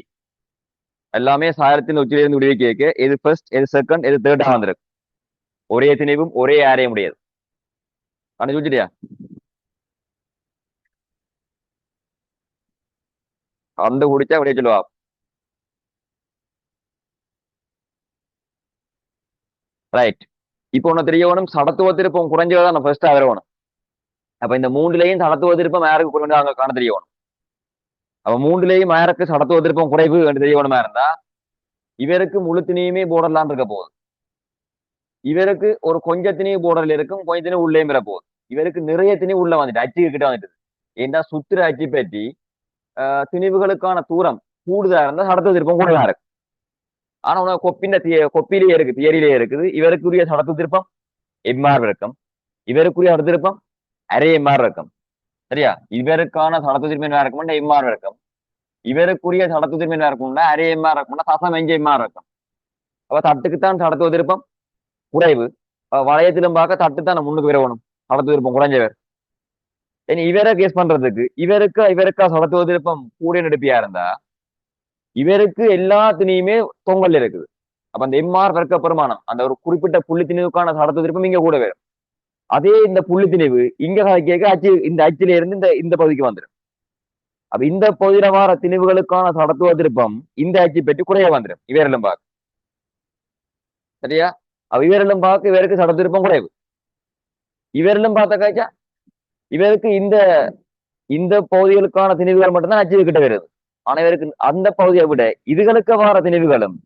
[SPEAKER 1] எல்லாமே சாயலத்தின் உச்சியிலிருந்து விடுவி கேட்க எது ஃபர்ஸ்ட், எது செகண்ட், எது தேர்டா வந்திருக்கு. ஒரே திணிவும் ஒரே ஆரையும் முடியாது. கண்டுபிடிச்சிட்டியா? கண்டுபிடிச்சா விடைய சொல்லுவா. ரைட். இப்போ ஒண்ணு தெரியவனும் சடத்துவ திருப்பம் குறைஞ்சதான் ஃபர்ஸ்டா வரணும். அப்ப இந்த மூன்றுலையும் சடத்துவ திருப்பம் யாருக்கு குறைஞ்சு அங்க காண தெரியவணும். அப்ப மூன்றுலையும் யாருக்கு சடத்துவ திருப்பம் குறைவு என்று தெரியவனுமா இருந்தா இவருக்கு முழு திணியுமே போர்டர்லாம் இருக்க போகுது. இவருக்கு ஒரு கொஞ்ச திணி போர்டர்ல இருக்கும், கொஞ்ச திணி உள்ளே பெற போகுது. இவருக்கு நிறைய திணி உள்ள வந்துட்டு அச்சு கிட்ட வந்துட்டு. ஏன்னா சுத்திர அச்சு பற்றி திணிவுகளுக்கான தூரம் கூடுதலா இருந்தா சடத்துவ திருப்பம் கூடுதலா இருக்கு. ஆனா உனக்கு கொப்பிலேயே இருக்கு, தியரிலேயே இருக்குது. இவருக்குரிய சடத்துவ திருப்பம் எம்ஆர் இருக்கும். இவருக்குரிய அடுத்த திருப்பம் அரை எம்ஆர் இருக்கும். சரியா? இவருக்கான சடத்து திருப்பம் என்ன இருக்கும்னா எம்ஆர் இருக்கும். இவருக்குரிய சடத்து திருப்பம் என்ன இருக்கும்னா அரை எம்ஆர் இருக்கும்னா தசம் 5 எம்ஆர் இருக்கும். அப்ப தட்டுக்குத்தான் சடத்துவ திருப்பம் குறைவு. வளையத்திலும் பார்க்க தட்டுத்தான் முன்னுக்கு வரணும். சடத்து திருப்பம் குறைஞ்சவர். இனி இவரை கேஸ் பண்றதுக்கு இவருக்கா சடத்துவ திருப்பம் கூட நடிப்பியா இருந்தா இவருக்கு எல்லாத்தினையுமே தொங்கல் இருக்குது. அப்ப அந்த எம்ஆர் வர்க்க பெருமானம் அந்த ஒரு குறிப்பிட்ட புள்ளி திணிவுக்கான சடத்துவ திருப்பம் இங்க கூட வரும். அதே இந்த புள்ளி திணிவு இங்க கேட்க அச்சு இந்த அச்சில இருந்து இந்த பகுதிக்கு வந்துடும். அப்ப இந்த பகுதியில வார திணிவுகளுக்கான சடத்துவ திருப்பம் இந்த அச்சு பெற்று குறைய வந்துடும் இவரெல்லாம் பார்க்க. சரியா? அப்ப இவரெல்லாம் பார்க்க இவருக்கு சடத்து திருப்பம் குறைவு. இவரெல்லாம் பார்த்த காய்ச்சா இவருக்கு இந்த இந்த பகுதிகளுக்கான திணிவுகள் மட்டும்தான் அச்சு கிட்ட வருது. ஆனா இவருக்கு அந்த பகுதியை விட இதுகளுக்கு வார திணிவுகளும்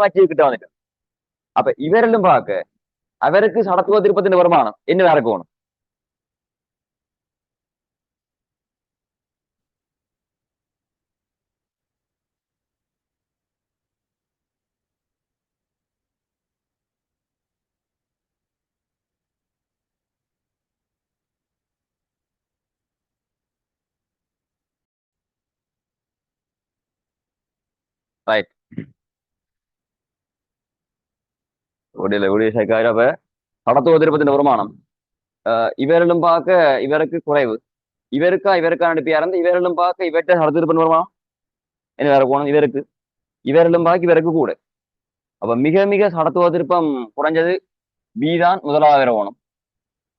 [SPEAKER 1] அச்சு கிட்ட வந்துட்டு. அப்ப இவரெல்லாம் பார்க்க அவருக்கு சடத்துவ திருப்பத்தின் வருமானம் என்ன வேற போகணும். ரைட். அப்ப சடத்துவ திருப்பத்தின் வருமானம் இவரிலும் பார்க்க இவருக்கு குறைவு. இவருக்கா அனுப்பியா இருந்து இவரிலும் பார்க்க இவற்றை சடத்து திருப்பம் வருமானம் என்ன வேற போகணும். இவரிலும் பார்க்க இவருக்கு கூட. அப்ப மிக மிக சடத்துவ திருப்பம் குறைஞ்சது பி தான் முதலாவது வரணும்.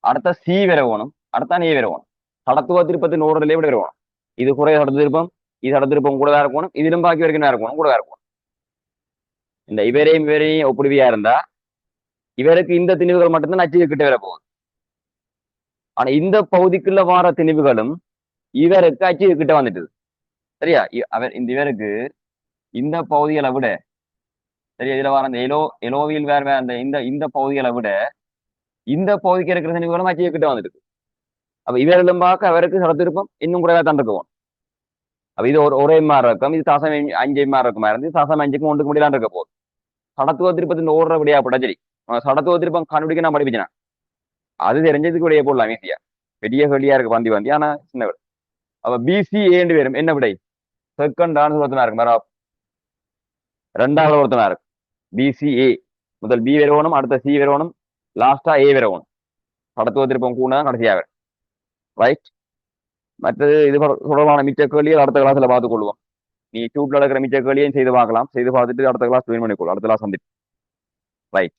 [SPEAKER 1] அடுத்த சி வரணும். அடுத்த ஏ வரணும். சடத்துவ திருப்பத்தின் ஓரத்திலே விட வரணும். இது குறைய சடத்து திருப்பம், இது சடத்து திருப்பம் கூட இருக்கணும். இதிலும் பாக்கி வரைக்கும் இருக்கணும் கூட இருக்கணும். இந்த இவரையும் ஒப்பிடுவியா இருந்தா இவருக்கு இந்த திணிவுகள் மட்டும்தான் நச்சு கிட்ட வர போகுது. ஆனா இந்த பகுதிக்குள்ள வார திணிவுகளும் இவருக்கு அச்சு கிட்ட வந்துட்டுது. சரியா அவர் இந்த இவருக்கு இந்த பகுதிகளை விட சரியா இதுல வர அந்த எலோவியல் வேற அந்த இந்த இந்த பகுதிகளை விட இந்த பகுதிக்கு இருக்கிற சனிகளும் அச்சு கிட்ட வந்துருக்கு. அப்ப இவர்களும் பார்க்க அவருக்கு சடத்திருப்பம் இன்னும் குறைவா தான் இருக்கும். அப்ப இது ஒரே மாதிரி இருக்கும். இது தசம் 5 மாதிரி இருக்குமா இருந்து தசம் 5க்கும் 1க்கு முடியலாம் இருக்க போகுது. சடத்துவ திருப்பத்தின் ஓடுற விடையா போட்டா சரி சடத்துவ திருப்பம் கண்டுபிடிக்க நான் படிப்பிச்சேன். அது தெரிஞ்சதுக்கு விடையே போடலாம் ஈஸியா. பெரிய கேள்வியா இருக்கு பந்தி பந்தி ஆனா சின்ன விட. அப்ப பிசி ஏண்டு வரும் என்ன விடை செகண்ட் ஆன்சர் ஒருத்தனா இருக்கு மேடம். ரெண்டாவது ஒருத்தனா இருக்கு பிசிஏ. முதல் பி வரணும், அடுத்த சி வரணும், லாஸ்டா ஏ வரணும். சடத்துவ திருப்பம் கூட கடைசியாக ரைட். மற்றது இது தொடர்பான மிச்ச கேள்வியை அடுத்த கிளாஸ்ல பார்த்துக் கொள்வோம். நீ யூடியூப்ல இருக்கிற மிச்ச கேள்வியும் செய்து பார்க்கலாம். செய்து பார்த்துட்டு அடுத்த கிளாஸ் ஜாயின் பண்ணிக்கொள்ளும். அடுத்த கிளாஸ் சந்திப்போம். ரைட்.